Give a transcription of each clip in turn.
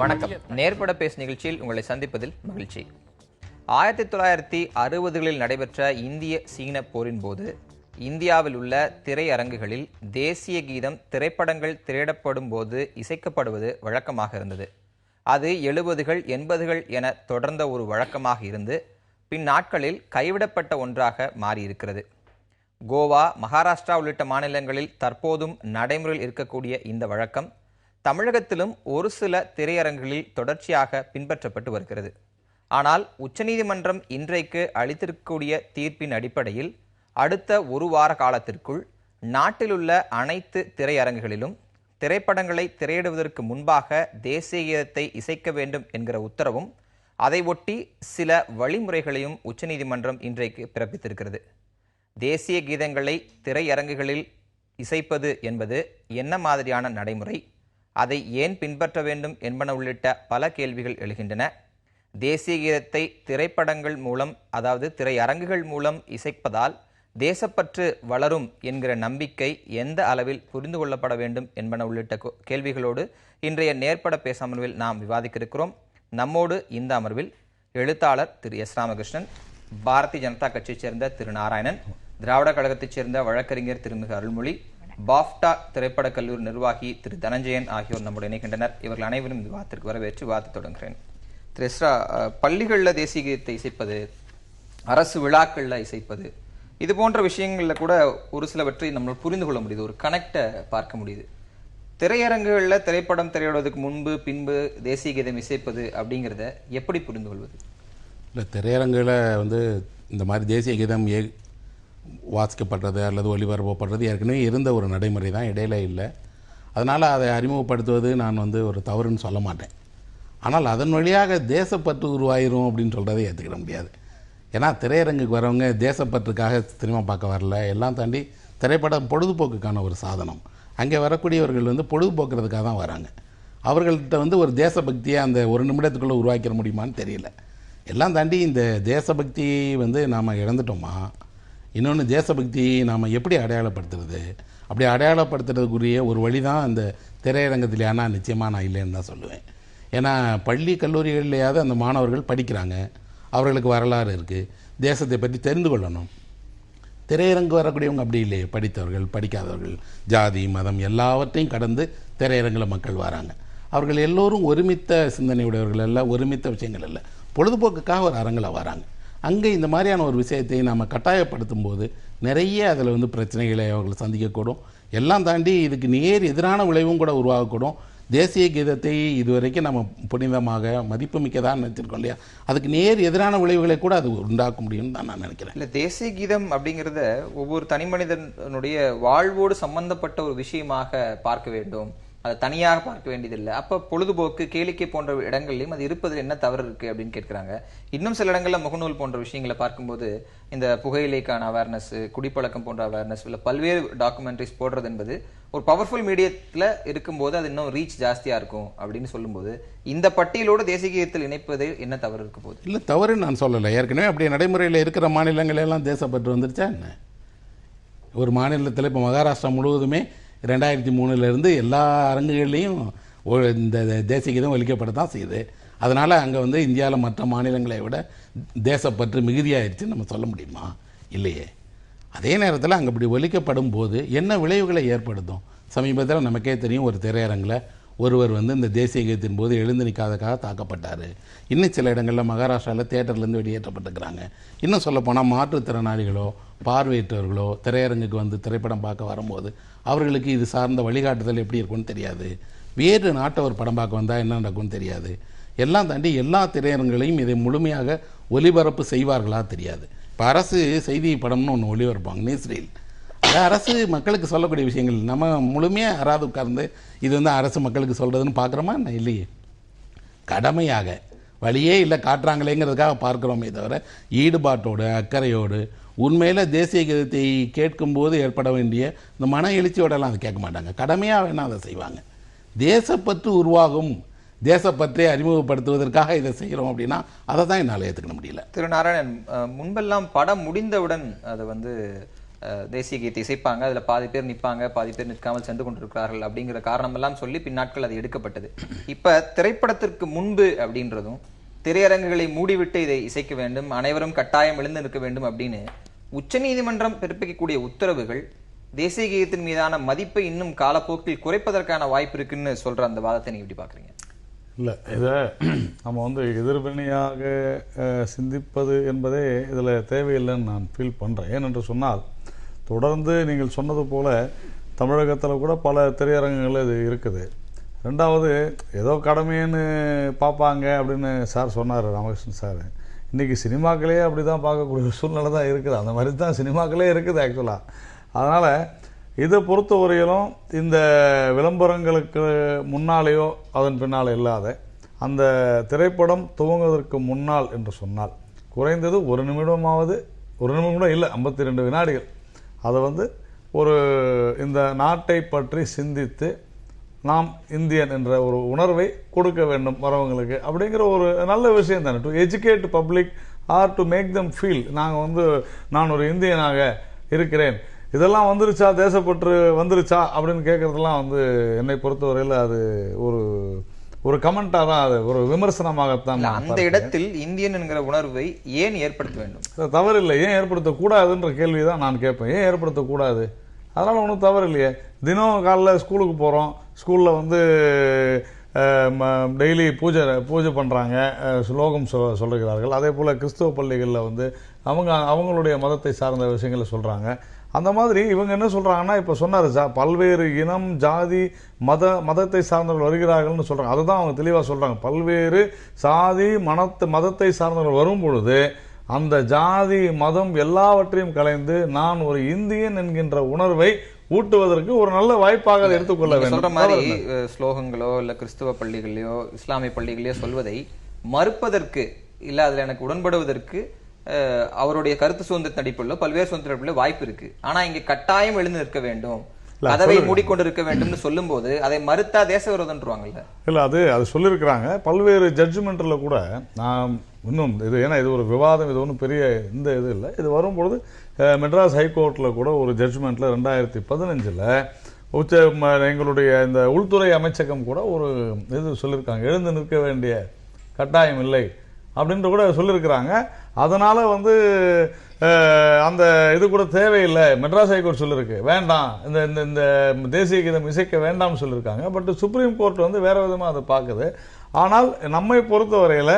வணக்கம். நேர்பட பேசு நிகழ்ச்சியில் உங்களை சந்திப்பதில் மகிழ்ச்சி. 1960களில் நடைபெற்ற இந்திய சீன போரின் போது இந்தியாவில் உள்ள திரையரங்குகளில் தேசிய கீதம் திரைப்படங்கள் திரையிடப்படும் போது இசைக்கப்படுவது வழக்கமாக இருந்தது. அது 70கள் 80கள் என தொடர்ந்த ஒரு வழக்கமாக இருந்து பின் நாட்களில் கைவிடப்பட்ட ஒன்றாக மாறியிருக்கிறது. கோவா, மகாராஷ்டிரா உள்ளிட்ட மாநிலங்களில் தற்போதும் நடைமுறையில் இருக்கக்கூடிய இந்த வழக்கம் தமிழகத்திலும் ஒரு சில திரையரங்குகளில் தொடர்ச்சியாக பின்பற்றப்பட்டு வருகிறது. ஆனால் உச்சநீதிமன்றம் இன்றைக்கு அளித்திருக்கக்கூடிய தீர்ப்பின் அடிப்படையில் அடுத்த ஒரு வார காலத்திற்குள் நாட்டில் உள்ள அனைத்து திரையரங்குகளிலும் திரைப்படங்களை திரையிடுவதற்கு முன்பாக தேசிய கீதத்தை இசைக்க வேண்டும் என்கிற உத்தரவும் அதை ஒட்டி சில வழிமுறைகளையும் உச்சநீதிமன்றம் இன்றைக்கு பிறப்பித்திருக்கிறது. தேசிய கீதங்களை திரையரங்குகளில் இசைப்பது என்பது என்ன மாதிரியான நடைமுறை, அதை ஏன் பின்பற்ற வேண்டும் என்பன உள்ளிட்ட பல கேள்விகள் எழுகின்றன. தேசிய கீதத்தை திரைப்படங்கள் மூலம், அதாவது திரையரங்குகள் மூலம் இசைப்பதால் தேசப்பற்று வளரும் என்கிற நம்பிக்கை எந்த அளவில் புரிந்து கொள்ளப்பட வேண்டும் என்பன உள்ளிட்ட கேள்விகளோடு இன்றைய நேர்பட பேச அமர்வில் நாம் விவாதிக்க இருக்கிறோம். நம்மோடு இந்த அமர்வில் எழுத்தாளர் திரு எஸ். ராமகிருஷ்ணன், பாரதிய ஜனதா கட்சியைச் சேர்ந்த திரு நாராயணன், திராவிட கழகத்தைச் சேர்ந்த வழக்கறிஞர் திருமிகு அருள்மொழி, பாஃப்டா திரைப்பட கல்லூரி நிர்வாகி திரு தனஞ்சயன் ஆகியோர் நம்முடைய இணைகின்றனர். இவர்கள் அனைவரும் விவாதத்திற்கு வரவேற்று விவாதத்தை தொடங்குகிறேன். திரு எஸ்ரா, பள்ளிகளில் தேசிய கீதத்தை இசைப்பது, அரசு விழாக்களில் இசைப்பது, இது போன்ற விஷயங்களில் கூட ஒரு சிலவற்றை நம்மளால் புரிந்து கொள்ள முடியுது, ஒரு கனெக்டை பார்க்க முடியுது. திரையரங்குகளில் திரைப்படம் திரையிடுவதற்கு முன்பு பின்பு தேசிய கீதம் இசைப்பது அப்படிங்கிறத எப்படி புரிந்து கொள்வது? இல்லை, திரையரங்கில் இந்த மாதிரி தேசிய கீதம் வாசிக்கப்படுறது அல்லது ஒளிபரப்பப்படுறது ஏற்கனவே இருந்த ஒரு நடைமுறை தான், இடையில இல்லை. அதனால் அதை அறிமுகப்படுத்துவது நான் ஒரு தவறுன்னு சொல்ல மாட்டேன். ஆனால் அதன் வழியாக தேசப்பற்று உருவாயிரும் அப்படின்னு சொல்கிறதை ஏற்றுக்கிட முடியாது. ஏன்னா திரையரங்குக்கு வரவங்க தேசப்பற்றுக்காக சினிமா பார்க்க வரல, எல்லாம் தாண்டி திரைப்படம் பொழுதுபோக்குக்கான ஒரு சாதனம். அங்கே வரக்கூடியவர்கள் பொழுதுபோக்குறதுக்காக தான் வராங்க. அவர்கள்ட்ட ஒரு தேசபக்தியை அந்த ஒரு நிமிடத்துக்குள்ளே உருவாக்கிற முடியுமான்னு தெரியல. எல்லாம் தாண்டி இந்த தேசபக்தியை நாம் இழந்துட்டோமா? இன்னொன்று, தேசபக்தியை நாம் எப்படி அடையாளப்படுத்துறது? அப்படி அடையாளப்படுத்துறதுக்குரிய ஒரு வழி தான் இந்த திரையரங்கத்தில். ஆனால் நிச்சயமாக நான் இல்லைன்னு தான் சொல்லுவேன். ஏன்னா பள்ளி கல்லூரிகள்லையாவது அந்த மாணவர்கள் படிக்கிறாங்க, அவர்களுக்கு வரலாறு இருக்குது, தேசத்தை பற்றி தெரிந்து கொள்ளணும். திரையரங்கு வரக்கூடியவங்க அப்படி இல்லையே, படித்தவர்கள் படிக்காதவர்கள், ஜாதி மதம் எல்லாவற்றையும் கடந்து திரையரங்கில் மக்கள் வராங்க. அவர்கள் எல்லோரும் ஒருமித்த சிந்தனை உடையவர்கள் அல்ல, ஒருமித்த விஷயங்கள் அல்ல, பொழுதுபோக்குக்காக ஒரு அரங்கில் வராங்க. அங்கே இந்த மாதிரியான ஒரு விஷயத்தை நாம் கட்டாயப்படுத்தும் போது நிறைய அதில் பிரச்சனைகளை அவர்கள் சந்திக்கக்கூடும். எல்லாம் தாண்டி இதுக்கு நேர் எதிரான விளைவும் கூட உருவாகக்கூடும். தேசிய கீதத்தை இதுவரைக்கும் நம்ம புனிதமாக மதிப்புமிக்கதான் நினைச்சிருக்கோம் இல்லையா, அதுக்கு நேர் எதிரான விளைவுகளை கூட அது உண்டாக்க முடியும்னு தான் நான் நினைக்கிறேன். இல்லை, தேசிய கீதம் அப்படிங்கிறத ஒவ்வொரு தனி மனிதனுடைய வாழ்வோடு சம்பந்தப்பட்ட ஒரு விஷயமாக பார்க்க வேண்டும், அதை தனியாக பார்க்க வேண்டியதில்லை. அப்போ பொழுதுபோக்கு, கேளிக்கை போன்ற இடங்கள்லையும் அது இருப்பதில் என்ன தவறு இருக்குது அப்படின்னு கேட்குறாங்க. இன்னும் சில இடங்களில் முகநூல் போன்ற விஷயங்களை பார்க்கும்போது இந்த புகையிலைக்கான அவேர்னஸ், குடிப்பழக்கம் போன்ற அவேர்னஸ், இல்லை பல்வேறு டாக்குமெண்ட்ரிஸ் போடுறது என்பது ஒரு பவர்ஃபுல் மீடியத்தில் இருக்கும்போது அது இன்னும் ரீச் ஜாஸ்தியாக இருக்கும் அப்படின்னு சொல்லும்போது இந்த பட்டியலோடு தேசிய கீதத்தில் இணைப்பதில் என்ன தவறு இருக்க போகுது? இல்லை, தவறுன்னு நான் சொல்லலை. ஏற்கனவே அப்படியே நடைமுறையில் இருக்கிற மாநிலங்களெல்லாம் தேசப்பற்று வந்துருச்சா என்ன? ஒரு மாநிலத்தில் இப்போ மகாராஷ்டிரா முழுவதுமே 2003 எல்லா அரங்குகள்லேயும் இந்த தேசிய கீதம் ஒலிக்கப்பட தான் செய்யுது. அதனால் அங்கே இந்தியாவில் மற்ற மாநிலங்களை விட தேசப்பற்று மிகுதியாகிடுச்சுன்னு நம்ம சொல்ல முடியுமா? இல்லையே. அதே நேரத்தில் அங்கே இப்படி ஒலிக்கப்படும் போது என்ன விளைவுகளை ஏற்படுத்தும்? சமீபத்தில் நமக்கே தெரியும், ஒரு திரையரங்கில் ஒருவர் இந்த தேசிய கீதத்தின் போது எழுந்து நிற்காதக்காக தாக்கப்பட்டார். இன்னும் சில இடங்களில் மகாராஷ்டிராவில் தியேட்டர்லேருந்து வெளியேற்றப்பட்டுக்கிறாங்க. இன்னும் சொல்லப்போனால் மாற்றுத்திறனாளிகளோ பார்வையற்றவர்களோ திரையரங்குக்கு திரைப்படம் பார்க்க வரும்போது அவர்களுக்கு இது சார்ந்த வழிகாட்டுதல் எப்படி இருக்குன்னு தெரியாது. வேறு நாட்டவர் படம் பார்க்க வந்தால் என்ன நடக்கும்னு தெரியாது. எல்லாம் தாண்டி எல்லா திரையரங்குகளையும் இதை முழுமையாக ஒலிபரப்பு செய்வார்களா தெரியாது. இப்போ அரசு செய்தி படம்னு ஒன்று ஒளிபரப்பாங்க, நியூஸ் ரீல். அரசு மக்களுக்கு சொல்லக்கூடிய விஷயங்கள் நம்ம முழுமையாக யாராவது உட்கார்ந்து இது அரசு மக்களுக்கு சொல்கிறதுன்னு பார்க்குறோமா என்ன? இல்லையே. கடமையாக வழியே இல்லை காட்டுறாங்களேங்கிறதுக்காக பார்க்குறோமே தவிர ஈடுபாட்டோடு அக்கறையோடு உண்மையில் தேசிய கீதத்தை கேட்கும்போது ஏற்பட வேண்டிய இந்த மன எழுச்சியோடலாம் அதை கேட்க மாட்டாங்க. கடமையாக வேணால் அதை செய்வாங்க. தேசப்பற்று உருவாகும், தேசப்பற்றை அறிமுகப்படுத்துவதற்காக இதை செய்கிறோம் அப்படின்னா அதை தான் என்னால் ஏற்றுக்க முடியல. திரு நாராயணன், முன்பெல்லாம் படம் முடிந்தவுடன் அதை தேசிய கீதத்தை இசைப்பாங்க, அதுல பாதி பேர் நிற்பாங்க, பாதி பேர் நிற்காமல் சென்று கொண்டிருக்கிறார்கள் அப்படிங்கிற காரணம் எல்லாம் சொல்லி பின்னாட்கள் அது எடுக்கப்பட்டது. இப்ப திரைப்படத்திற்கு முன்பு அப்படின்றதும் திரையரங்குகளை மூடிவிட்டு இதை இசைக்க வேண்டும், அனைவரும் கட்டாயம் எழுந்து நிற்க வேண்டும் அப்படின்னு உச்சநீதிமன்றம் பிறப்பிக்கக்கூடிய உத்தரவுகள் தேசிய கீதத்தின் மீதான மதிப்பை இன்னும் காலப்போக்கில் குறைப்பதற்கான வாய்ப்பு இருக்குன்னு சொல்ற அந்த வாதத்தை நீங்க எப்படி பாக்குறீங்க? இல்லை, இதை நம்ம வந்து எதிர்வினையாக சிந்திப்பது என்பதே இதில் தேவையில்லைன்னு நான் ஃபீல் பண்ணுறேன். ஏனென்று சொன்னால், தொடர்ந்து நீங்கள் சொன்னது போல் தமிழகத்தில் கூட பல திரையரங்குகள் இது இருக்குது. ரெண்டாவது, ஏதோ கடமைன்னு பார்ப்பாங்க அப்படின்னு சார் சொன்னார், ராமகிருஷ்ணன் சார். இன்றைக்கி சினிமாக்களே அப்படி தான் பார்க்கக்கூடிய சூழ்நிலை தான் இருக்குது. அந்த மாதிரி தான் சினிமாக்களே இருக்குது ஆக்சுவலாக. அதனால் இதை பொறுத்தவரையிலும் இந்த விளம்பரங்களுக்கு முன்னாலேயோ அதன் பின்னால் இல்லாத அந்த திரைப்படம் துவங்குவதற்கு முன்னால் என்று சொன்னால் குறைந்தது ஒரு நிமிடமாவது, ஒரு நிமிடம் கூட இல்லை, 52 வினாடிகள் அதை வந்து ஒரு இந்த நாட்டை பற்றி சிந்தித்து நாம் இந்தியன் என்ற ஒரு உணர்வை கொடுக்க வேண்டும் வரவங்களுக்கு அப்படிங்கிற ஒரு நல்ல விஷயம் தானே. To educate public or to make them feel நாங்கள் வந்து நான் ஒரு இந்தியனாக இருக்கிறேன், இதெல்லாம் வந்துருச்சா, தேசப்பற்று வந்துருச்சா அப்படின்னு கேட்கறதெல்லாம் வந்து என்னை பொறுத்தவரையில் அது ஒரு ஒரு கமெண்டா தான், அது ஒரு விமர்சனமாகத்தான். அந்த இடத்தில் இந்தியன் என்கிற உணர்வை ஏன் ஏற்படுத்த வேண்டும்? தவறு இல்லை, ஏன் ஏற்படுத்தக்கூடாதுன்ற கேள்வி தான் நான் கேட்பேன். ஏன் ஏற்படுத்தக்கூடாது? அதனால் ஒன்றும் தவறு இல்லையே. தினம் காலைல ஸ்கூலுக்கு போகிறோம், ஸ்கூலில் வந்து டெய்லி பூஜை பண்ணுறாங்க, ஸ்லோகம் சொல்லுகிறார்கள். அதே போல் கிறிஸ்துவ பள்ளிகளில் வந்து அவங்களுடைய மதத்தை சார்ந்த விஷயங்களை சொல்கிறாங்க. அந்த மாதிரி இவங்க என்ன சொல்கிறாங்கன்னா, இப்போ சொன்னார் பல்வேறு இனம் ஜாதி மதத்தை சார்ந்தவர்கள் வருகிறார்கள்னு சொல்கிறாங்க. அதுதான் அவங்க தெளிவாக சொல்கிறாங்க. பல்வேறு சாதி மதத்தை சார்ந்தவர்கள் வரும் பொழுது அந்த ஜாதி மதம் எல்லாவற்றையும் கலைந்து நான் ஒரு இந்தியன் என்கின்ற உணர்வை ஊட்டுவதற்கு ஒரு நல்ல வாய்ப்பாக அதை எடுத்துக்கொள்ள வேண்டும். சொல்ற மாதிரி ஸ்லோகங்களோ இல்ல கிறிஸ்துவ பள்ளிகளையோ இஸ்லாமிய பள்ளிகளையோ சொல்வதை மறுப்பதற்கு இல்ல அதுல எனக்கு உடன்படுவதற்கு அவருடைய கருத்து சுதந்திர அடிப்படையிலோ பல்வேறு சுதந்திர அடிப்படையிலோ வாய்ப்பு இருக்கு. ஆனா இங்க கட்டாயம் எழுந்து நிற்க வேண்டும், கதவை மூடிக்கொண்டிருக்க வேண்டும் சொல்லும் போது அதை மறுத்தா தேச விரோதம்ன்றாங்கல்ல. இல்ல, அது சொல்லியிருக்கிறாங்க பல்வேறு ஜட்ஜ்மெண்ட்ல கூட. நான் இன்னும் இது ஏன்னா இது ஒரு விவாதம், இது ஒன்றும் பெரிய இந்த இது இல்லை. இது வரும்பொழுது மெட்ராஸ் ஹைகோர்ட்டில் கூட ஒரு ஜட்ஜ்மெண்ட்ல 2015 எங்களுடைய இந்த உள்துறை அமைச்சகம் கூட ஒரு இது சொல்லியிருக்காங்க, எழுந்து நிற்க வேண்டிய கட்டாயம் இல்லை அப்படின்ற கூட சொல்லியிருக்கிறாங்க. அதனால வந்து அந்த இது கூட தேவையில்லை, மெட்ராஸ் ஹைகோர்ட் சொல்லியிருக்கு வேண்டாம், இந்த இந்த தேசிய கீதம் இசைக்க வேண்டாம்னு சொல்லியிருக்காங்க. பட் சுப்ரீம் கோர்ட் வந்து வேற விதமாக அதை பார்க்குது. ஆனால் நம்மை பொறுத்தவரையில்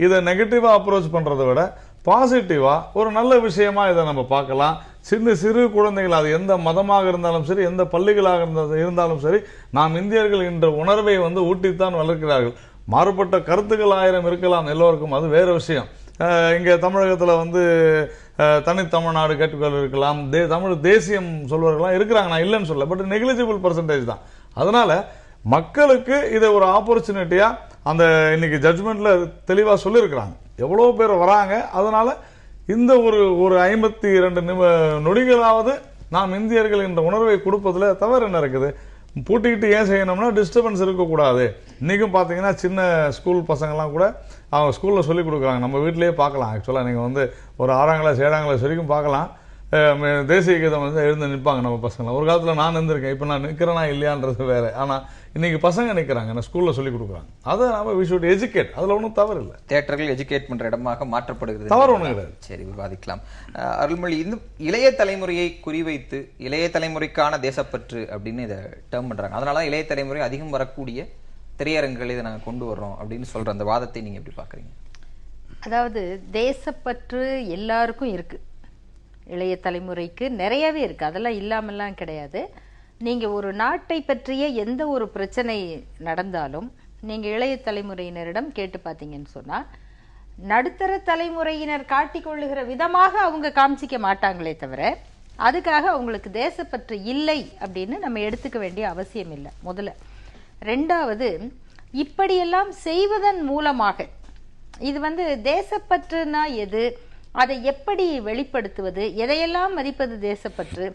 இதை நெகட்டிவாக அப்ரோச் பண்ணுறதை விட பாசிட்டிவாக ஒரு நல்ல விஷயமா இதை நம்ம பார்க்கலாம். சிறு குழந்தைகள், அது எந்த மதமாக இருந்தாலும் சரி, எந்த பள்ளிகளாக இருந்தாலும் சரி, நாம் இந்தியர்கள் என்ற உணர்வை வந்து ஊட்டித்தான் வளர்க்கிறார்கள். மாறுபட்ட கருத்துக்கள் 1000 இருக்கலாம் எல்லோருக்கும், அது வேற விஷயம். இங்கே தமிழகத்தில் வந்து தனித்தமிழ்நாடு கேட்டுக்கள் இருக்கலாம், தமிழ் தேசியம் சொல்வர்கள்லாம் இருக்கிறாங்க, நான் இல்லைன்னு சொல்ல. பட் நெக்லிஜிபிள் பர்சன்டேஜ் தான். அதனால மக்களுக்கு இதை ஒரு ஆப்பர்ச்சுனிட்டியா அந்த இன்னைக்கு ஜட்ஜ்மெண்ட்ல தெளிவாக சொல்லியிருக்கிறாங்க, எவ்வளோ பேர் வராங்க. அதனால இந்த ஒரு 52 நொடிகளாவது நாம் இந்தியர்கள் என்ற உணர்வை கொடுப்பதில் தவறு என்ன இருக்குது? பூட்டிக்கிட்டு ஏன் செய்யணும்னா டிஸ்டர்பன்ஸ் இருக்கக்கூடாது. இன்றைக்கும் பார்த்தீங்கன்னா சின்ன ஸ்கூல் பசங்கள்லாம் கூட அவங்க ஸ்கூலில் சொல்லிக் கொடுக்குறாங்க, நம்ம வீட்டிலேயே பார்க்கலாம். ஆக்சுவலாக நீங்கள் வந்து ஒரு 6ஆம் கிளாஸ் 7ஆம் கிளாஸ் வரைக்கும் பார்க்கலாம், தேசிய கீதம் வந்து எழுந்து நிற்பாங்க நம்ம பசங்களை. ஒரு காலத்தில் நான் நின்றுருக்கேன், இப்போ நான் நிற்கிறேனா இல்லையான்றது வேறு. ஆனால் இன்னைக்கு பசங்க நிற்கிறாங்க, நான் ஸ்கூலில் சொல்லிக் கொடுக்குறாங்க. அதை நம்ம வி ஷுட் எஜுகேட், அதில் ஒன்றும் தவறு இல்லை. தியேட்டர்கள் எஜுகேட் பண்ணுற இடமாக மாற்றப்படுகிறது, தவறு ஒன்றும் கிடையாது. சரி, விவாதிக்கலாம். அருள்மொழி, இன்னும் இளைய தலைமுறையை குறிவைத்து இளைய தலைமுறைக்கான தேசப்பற்று அப்படின்னு இதை டேர்ம் பண்ணுறாங்க. அதனால தான் இளைய தலைமுறை அதிகம் வரக்கூடிய திரையரங்குகளை இதை நாங்கள் கொண்டு வர்றோம் அப்படின்னு சொல்கிற அந்த வாதத்தை நீங்கள் எப்படி பார்க்குறீங்க? அதாவது தேசப்பற்று எல்லாருக்கும் இருக்குது, இளைய தலைமுறைக்கு நிறையவே இருக்குது, அதெல்லாம் இல்லாமல்லாம் கிடையாது. நீங்கள் ஒரு நாட்டை பற்றிய எந்த ஒரு பிரச்சனை நடந்தாலும் நீங்கள் இளைய தலைமுறையினரிடம் கேட்டு பார்த்தீங்கன்னு சொன்னால் நடுத்தர தலைமுறையினர் காட்டிக்கொள்ளுகிற விதமாக அவங்க காமிச்சிக்க மாட்டாங்களே தவிர அதுக்காக அவங்களுக்கு தேசப்பற்று இல்லை அப்படின்னு நம்ம எடுத்துக்க வேண்டிய அவசியம் இல்லை, முதல்ல. ரெண்டாவது, இப்படியெல்லாம் செய்வதன் மூலமாக இது வந்து தேசப்பற்றுனா எது, அதை எப்படி வெளிப்படுத்துவது, எதையெல்லாம் மதிப்பது தேசப்பற்று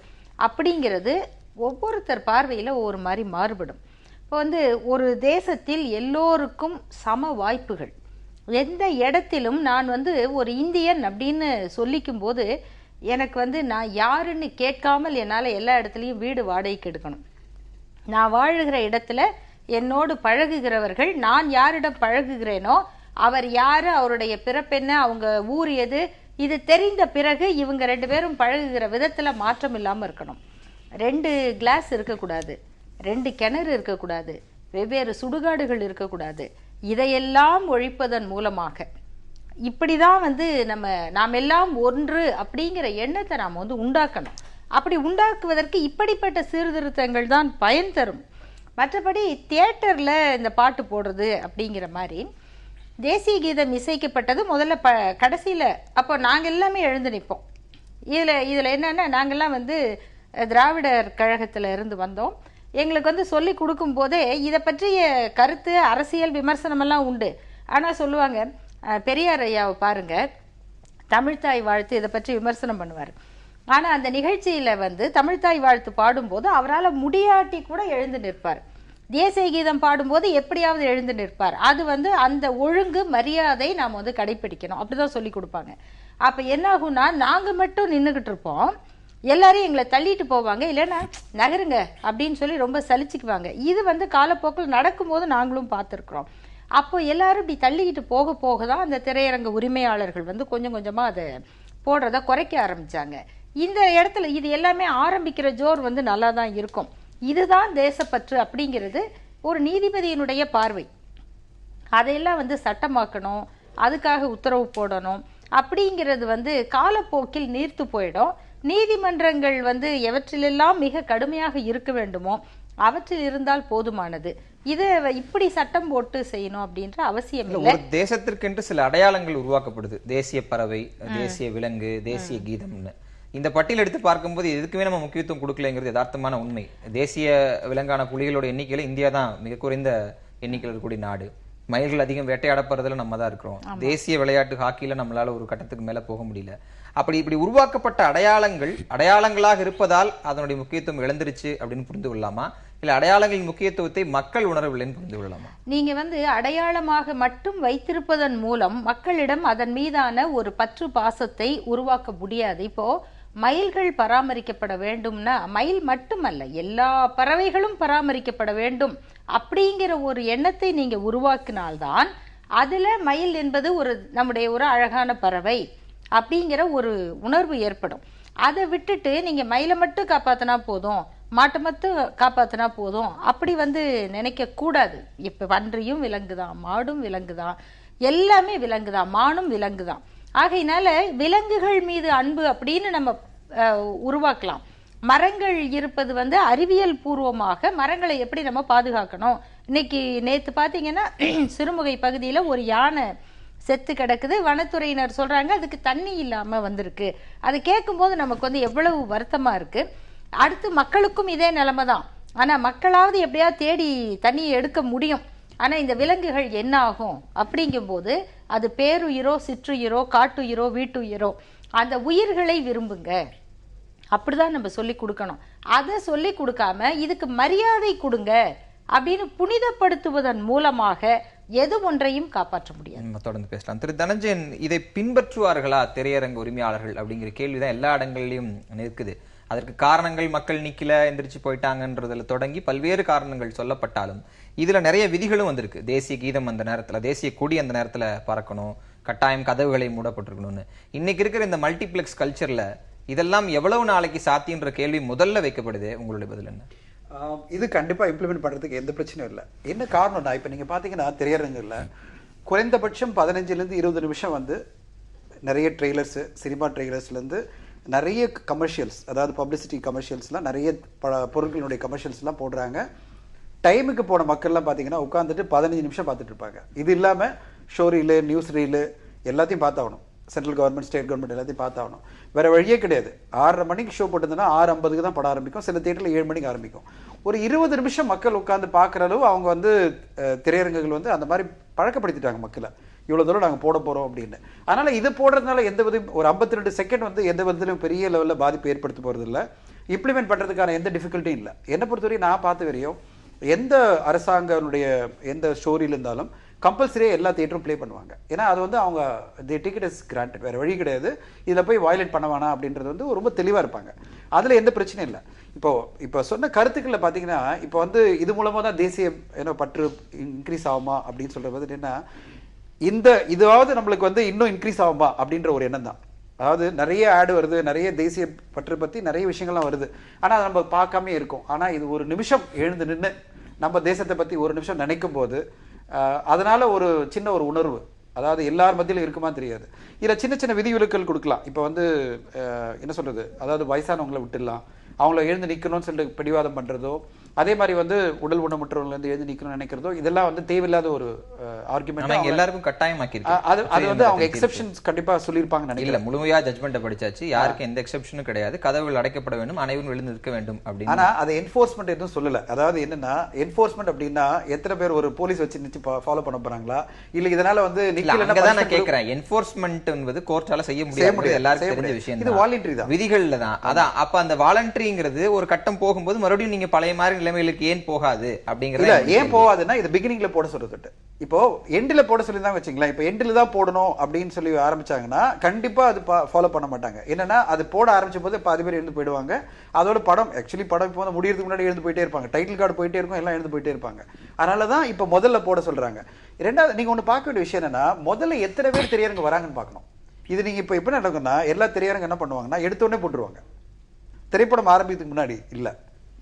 அப்படிங்கிறது ஒவ்வொருத்தர் பார்வையில் ஒவ்வொரு மாதிரி மாறுபடும். இப்போ வந்து ஒரு தேசத்தில் எல்லோருக்கும் சம வாய்ப்புகள், எந்த இடத்திலும் நான் வந்து ஒரு இந்தியன் அப்படின்னு சொல்லிக்கும் போது எனக்கு வந்து நான் யாருன்னு கேட்காமல் என்னால் எல்லா இடத்துலையும் வீடு வாடகைக்கு எடுக்கணும். நான் வாழுகிற இடத்துல என்னோடு பழகுகிறவர்கள், நான் யாரிடம் பழகுகிறேனோ அவர் யாரு, அவருடைய பிறப்பென்ன, அவங்க ஊர் எது, இது தெரிந்த பிறகு இவங்க 2 பேரும் பழகுகிற விதத்துல மாற்றம் இல்லாம இருக்கணும். 2 கிளாஸ் இருக்கக்கூடாது, 2 கிணறு இருக்கக்கூடாது, வெவ்வேறு சுடுகாடுகள் இருக்கக்கூடாது. இதையெல்லாம் ஒழிப்பதன் மூலமாக இப்படிதான் வந்து நாம் எல்லாம் ஒன்று அப்படிங்கிற எண்ணத்தை நாம் வந்து உண்டாக்கணும். அப்படி உண்டாக்குவதற்கு இப்படிப்பட்ட சீர்திருத்தங்கள் தான் பயன் தரும். மற்றபடி தியேட்டர்ல இந்த பாட்டு போடுறது அப்படிங்கிற மாதிரி தேசிய கீதம் இசைக்கப்பட்டது முதல்ல கடைசியில அப்போ நாங்க எல்லாமே எழுந்து நிற்போம். இதுல என்னன்னா, நாங்கெல்லாம் வந்து திராவிடர் கழகத்துல இருந்து வந்தோம். எங்களுக்கு வந்து சொல்லி கொடுக்கும் போதே இதை பற்றிய கருத்து, அரசியல் விமர்சனம் எல்லாம் உண்டு. ஆனா சொல்லுவாங்க, பெரியார் ஐயாவை பாருங்க, தமிழ்தாய் வாழ்த்து இதை பற்றி விமர்சனம் பண்ணுவார். ஆனா அந்த நிகழ்ச்சியில வந்து தமிழ்தாய் வாழ்த்து பாடும்போது அவரால் முடியாட்டி கூட எழுந்து நிற்பார். தேசிய கீதம் பாடும்போது எப்படியாவது எழுந்து நிற்பார். அது வந்து அந்த ஒழுங்கு மரியாதை நாம் வந்து கடைபிடிக்கணும், அப்படிதான் சொல்லி கொடுப்பாங்க. அப்ப என்ன ஆகும்னா, நாங்க மட்டும் நின்றுகிட்டு இருப்போம், எல்லாரையும் எங்களை தள்ளிட்டு போவாங்க, இல்லைன்னா நகருங்க அப்படின்னு சொல்லி ரொம்ப சலிச்சுக்குவாங்க. இது வந்து காலப்போக்கில் நடக்கும்போது நாங்களும் பார்த்துருக்குறோம். அப்போ எல்லாரும் இப்படி தள்ளிக்கிட்டு போக போக தான் அந்த திரையரங்க உரிமையாளர்கள் வந்து கொஞ்சம் கொஞ்சமா அதை போடுறத குறைக்க ஆரம்பிச்சாங்க. இந்த இடத்துல இது எல்லாமே ஆரம்பிக்கிற ஜோர் வந்து நல்லா தான் இருக்கும். இதுதான் தேசப்பற்று அப்படிங்கிறது ஒரு நீதிபதியினுடைய பார்வை. அதையெல்லாம் வந்து சட்டமாக்கணும், அதுக்காக உத்தரவு போடணும் அப்படிங்கிறது வந்து காலப்போக்கில் நீர்த்து போயிடும். நீதிமன்றங்கள் வந்து எவற்றிலெல்லாம் மிக கடுமையாக இருக்க வேண்டுமோ அவற்றில் இருந்தால் போதுமானது. இது இப்படி சட்டம் போட்டு செய்யணும் அப்படின்ற அவசியம் இல்லை. ஒரு தேசத்திற்கென்று சில அடையாளங்கள் உருவாக்கப்படுது, தேசிய பறவை, தேசிய விலங்கு, தேசிய கீதம்னு. இந்த பட்டியல் எடுத்து பார்க்கும்போது எதுக்குமே நம்ம முக்கியத்துவம் கொடுக்கலைங்கிறது யதார்த்தமான உண்மை. தேசிய விலங்கான புலிகளோட எண்ணிக்கையில இந்தியா தான் மிக குறைந்த எண்ணிக்கையில் இருக்கக்கூடிய நாடு. மயில்கள் அதிகம் வேட்டையாடப்படுறதுல நம்ம தான் இருக்கிறோம். தேசிய விளையாட்டு ஹாக்கியில நம்மளால ஒரு கட்டத்துக்கு மேல போக முடியல. இப்படி உருவாக்கப்பட்ட அடையாளங்களாக இருப்பதால் அதனுடைய முக்கியத்துவம் இழந்துருச்சு அப்படின்னு புரிந்து கொள்ளலாமா, இல்ல அடையாளங்களின் முக்கியத்துவத்தை மக்கள் உணரவில்லைன்னு புரிந்து கொள்ளலாமா? நீங்க வந்து அடையாளமாக மட்டும் வைத்திருப்பதன் மூலம் மக்களிடம் அதன் மீதான ஒரு பற்று பாசத்தை உருவாக்க முடியாது. இப்போ மயில்கள் பராமரிக்கப்பட வேண்டும்னா மயில் மட்டுமல்ல, எல்லா பறவைகளும் பராமரிக்கப்பட வேண்டும் அப்படிங்கிற ஒரு எண்ணத்தை நீங்க உருவாக்கினால்தான் அதுல மயில் என்பது நம்முடைய ஒரு அழகான பறவை அப்படிங்கிற ஒரு உணர்வு ஏற்படும். அதை விட்டுட்டு நீங்க மயிலை மட்டும் காப்பாத்தினா போதும், மாட்டை மட்டும் காப்பாத்தினா போதும் அப்படி வந்து நினைக்க கூடாது. இப்ப பன்றியும் விலங்குதான், மாடும் விலங்குதான், எல்லாமே விலங்குதான், மானும் விலங்குதான். ஆகையினால விலங்குகள் மீது அன்பு அப்படின்னு நம்ம உருவாக்கலாம். மரங்கள் இருப்பது வந்து அறிவியல் பூர்வமாக மரங்களை எப்படி நம்ம பாதுகாக்கணும். நேத்து பாத்தீங்கன்னா சிறுமுகை பகுதியில ஒரு யானை செத்து கிடக்குது. வனத்துறையினர் சொல்றாங்க அதுக்கு தண்ணி இல்லாம வந்திருக்கு. அது கேட்கும் போது நமக்கு வந்து எவ்வளவு வருத்தமா இருக்கு. அடுத்து மக்களுக்கும் இதே நிலைமை தான். ஆனா மக்களாவது எப்படியாவது தேடி தண்ணியை எடுக்க முடியும். ஆனா இந்த விலங்குகள் என்ன ஆகும் அப்படிங்கும் போது அது பேருயிரோ, சிற்றுயிரோ, காட்டுயிரோ, வீட்டுயிரோ, அந்த உயிர்களை விரும்புங்க அப்படிதான் நம்ம சொல்லி கொடுக்கணும். அதை சொல்லி கொடுக்காம இதுக்கு மரியாதை கொடுங்க அப்படின்னு புனிதப்படுத்துவதன் மூலமாக எது ஒன்றையும் காப்பாற்ற முடியாது. தொடர்ந்து பேசலாம். திரு தனஞ்சயன், இதை பின்பற்றுவார்களா திரையரங்க உரிமையாளர்கள் அப்படிங்கிற கேள்விதான் எல்லா இடங்கள்லயும் நிற்குது. அதற்கு காரணங்கள் மக்கள் நிக்கல, எந்திரிச்சு போயிட்டாங்கன்றதுல தொடங்கி பல்வேறு காரணங்கள் சொல்லப்பட்டாலும் இதுல நிறைய விதிகளும் வந்திருக்கு. தேசிய கீதம் அந்த நேரத்துல, தேசிய கொடி அந்த நேரத்துல பறக்கணும், கட்டாயம் கதவுகளை மூடப்பட்டிருக்கணும்னு. இன்னைக்கு இருக்கிற இந்த மல்டிபிளெக்ஸ் கல்ச்சர்ல இதெல்லாம் எவ்வளவு நாளைக்கு சாத்தியன்ற கேள்வி முதல்ல வைக்கப்படுது. உங்களுடைய பதில் என்ன? இது கண்டிப்பா இம்ப்ளிமெண்ட் பண்றதுக்கு எந்த பிரச்சனையும் இல்லை. என்ன காரணம்னா, இப்ப நீங்க பாத்தீங்கன்னா திரையரங்குல குறைந்தபட்சம் 15-20 நிமிஷம் வந்து நிறைய ட்ரெய்லர்ஸ், சினிமா ட்ரெய்லர்ஸ்லேருந்து நிறைய கமர்ஷியல்ஸ், அதாவது பப்ளிசிட்டி கமர்ஷியல்ஸ்லாம், நிறைய பொருட்களுடைய கமர்ஷியல்ஸ்லாம் போடுறாங்க. டைமுக்கு போன மக்கள்லாம் பார்த்தீங்கன்னா உட்காந்துட்டு 15 நிமிஷம் பார்த்துட்டு இருப்பாங்க. இது இல்லாமல் ஷோ ரீலு, நியூஸ் ரீலு எல்லாத்தையும் பார்த்தாகணும். சென்ட்ரல் கவர்மெண்ட், ஸ்டேட் கவர்மெண்ட் எல்லாத்தையும் பார்த்தாகணும். வேற வழியே கிடையாது. 6:30 மணிக்கு ஷோ போட்டிருந்தோன்னா 6:50க்கு தான் படம் ஆரம்பிக்கும். சில தியேட்டரில் 7 மணிக்கு ஆரம்பிக்கும். ஒரு 20 நிமிஷம் மக்கள் உட்காந்து பார்க்குற அளவு அவங்க வந்து திரையரங்குகள் வந்து அந்த மாதிரி பழக்கப்படுத்திட்டாங்க மக்களை. இவ்வளோ தூரம் நாங்கள் போட போகிறோம் அப்படின்னு. அதனால் இது போடுறதுனால எந்த வித ஒரு 52 செகண்ட் வந்து எந்த விதத்திலும் பெரிய லெவலில் பாதிப்பு ஏற்படுத்த போகிறது இல்லை. இம்ப்ளிமெண்ட் பண்ணுறதுக்கான எந்த டிஃபிகல்ட்டியும் இல்லை. என்னை பொறுத்தவரையும் நான் பார்த்த வரையும் எந்த அரசாங்கனுடைய எந்த ஸ்டோரியில் இருந்தாலும் கம்பல்சரியாக எல்லா தியேட்டரும் ப்ளே பண்ணுவாங்க. ஏன்னா அது வந்து அவங்க டிக்கெட் இஸ் கிராண்டட், வேறு வழி கிடையாது, இதில் போய் வயலேட் பண்ண வேணாம் அப்படின்றது வந்து ரொம்ப தெளிவாக இருப்பாங்க. அதில் எந்த பிரச்சனையும் இல்லை. இப்போ சொன்ன கருத்துக்களில் பார்த்தீங்கன்னா இப்போ வந்து இது மூலமாக தான் தேசிய பற்று இன்க்ரீஸ் ஆகுமா அப்படின்னு சொல்கிறது என்னன்னா, இதாவது நம்மளுக்கு வந்து இன்னும் இன்க்ரீஸ் ஆகுமா அப்படின்ற ஒரு எண்ணம் தான். அதாவது நிறைய ஆடு வருது, நிறைய தேசிய பற்று பற்றி நிறைய விஷயங்கள்லாம் வருது, ஆனால் அதை நம்ம பார்க்காமே இருக்கும். ஆனால் இது ஒரு நிமிஷம் எழுந்து நின்று நம்ம தேசத்தை பற்றி ஒரு நிமிஷம் நினைக்கும் போது அதனால ஒரு சின்ன ஒரு உணர்வு, அதாவது எல்லார் மத்தியிலும் இருக்குமா தெரியாது. இதில் சின்ன சின்ன விதிவிலக்கல் கொடுக்கலாம். இப்போ வந்து என்ன சொல்றது, அதாவது வயசானவங்களை விட்டுடலாம், அவங்கள எழுந்து நிற்கணும்னு சொல்லிட்டு பிடிவாதம் பண்ணுறதோ, அதே மாதிரி வந்து உடல் ஊனமுற்றவங்கலேருந்து எழுந்து நிற்கணும்னு நினைக்கிறதோ, இதெல்லாம் வந்து தேவையில்லாத ஒரு ஆர்குமெண்ட். எல்லாருக்கும் கட்டாயமாக்கி அது வந்து அவங்க எக்ஸெப்ஷன்ஸ் கண்டிப்பா சொல்லியிருப்பாங்க நினைக்கிறேன். முழுமையா ஜட்மெண்ட் படிச்சாச்சு, யாருக்கும் எந்த எக்ஸெப்ஷனும் கிடையாது, கதவுகள் அடைக்கப்பட வேண்டும், அனைவரும் எழுந்து நிற்க வேண்டும் அப்படின்னு. ஆனா அதை என்போர்ஸ்மெண்ட் எதுவும் சொல்லல. அதாவது என்னன்னா, என்போர்ஸ்மெண்ட் அப்படின்னா எத்தனை பேர் ஒரு போலீஸ் வச்சு நிச்சு ஃபாலோ பண்ண போறாங்களா, இல்ல இதனால வந்து நிக்கலன்னா நான் கேக்குறேன். என்போர்ஸ்மெண்ட் என்பது கோர்ட்டால செய்ய முடியாது, எல்லாருக்கும் தெரிஞ்ச விஷயம். இது வாலண்டரி தான், விதிகள்ல தான். அதான் அப்ப அந்த வாலண்டரிங்கிறது ஒரு கட்டம் போகும்போது மறுபடியும் நீங்க பழைய மாதிரி நிலைமைகளுக்கு ஏன் போகாது அப்படிங்கறது. ஏன் போகாதுன்னா இது பிகினிங்ல போட சொல்றது. இப்போ எண்ட்ல போட சொல்லி தான் வச்சுங்களேன். இப்போ எண்ட்ல தான் போடணும் அப்படின்னு சொல்லி ஆரம்பிச்சாங்கன்னா கண்டிப்பா அது ஃபாலோ பண்ண மாட்டாங்க. என்னன்னா அது போட ஆரம்பிச்ச போது பாதி பேர் எழுந்து போயிடுவாங்க. அதோட படம் இப்போ வந்து முடியறதுக்கு முன்னாடி எழுந்து போயிட்டே இருப்பாங்க, டைட்டில் கார்டு போயிட்டே இருக்கும், எல்லாம் எழுந்து போயிட்டே இருப்பாங்க. அதனாலதான் இப்ப முதல்ல போட சொல்றாங்க. ரெண்டாவது நீங்க ஒண்ணு பார்க்க வேண்டிய விஷயம் என்னன்னா, முதல்ல எத்தனை பேர் திரையரங்கு வராங்கன்னு பார்க்கணும். இது நீங்க இப்ப எப்படி நடக்கும்னா, எல்லா திரையரங்கு என்ன பண்ணுவாங்கன்னா எடுத்த உடனே போட்டுருவாங்க. திரைப்படம் ஆரம்பிக்கிறதுக்கு முன்னாடி இல்ல,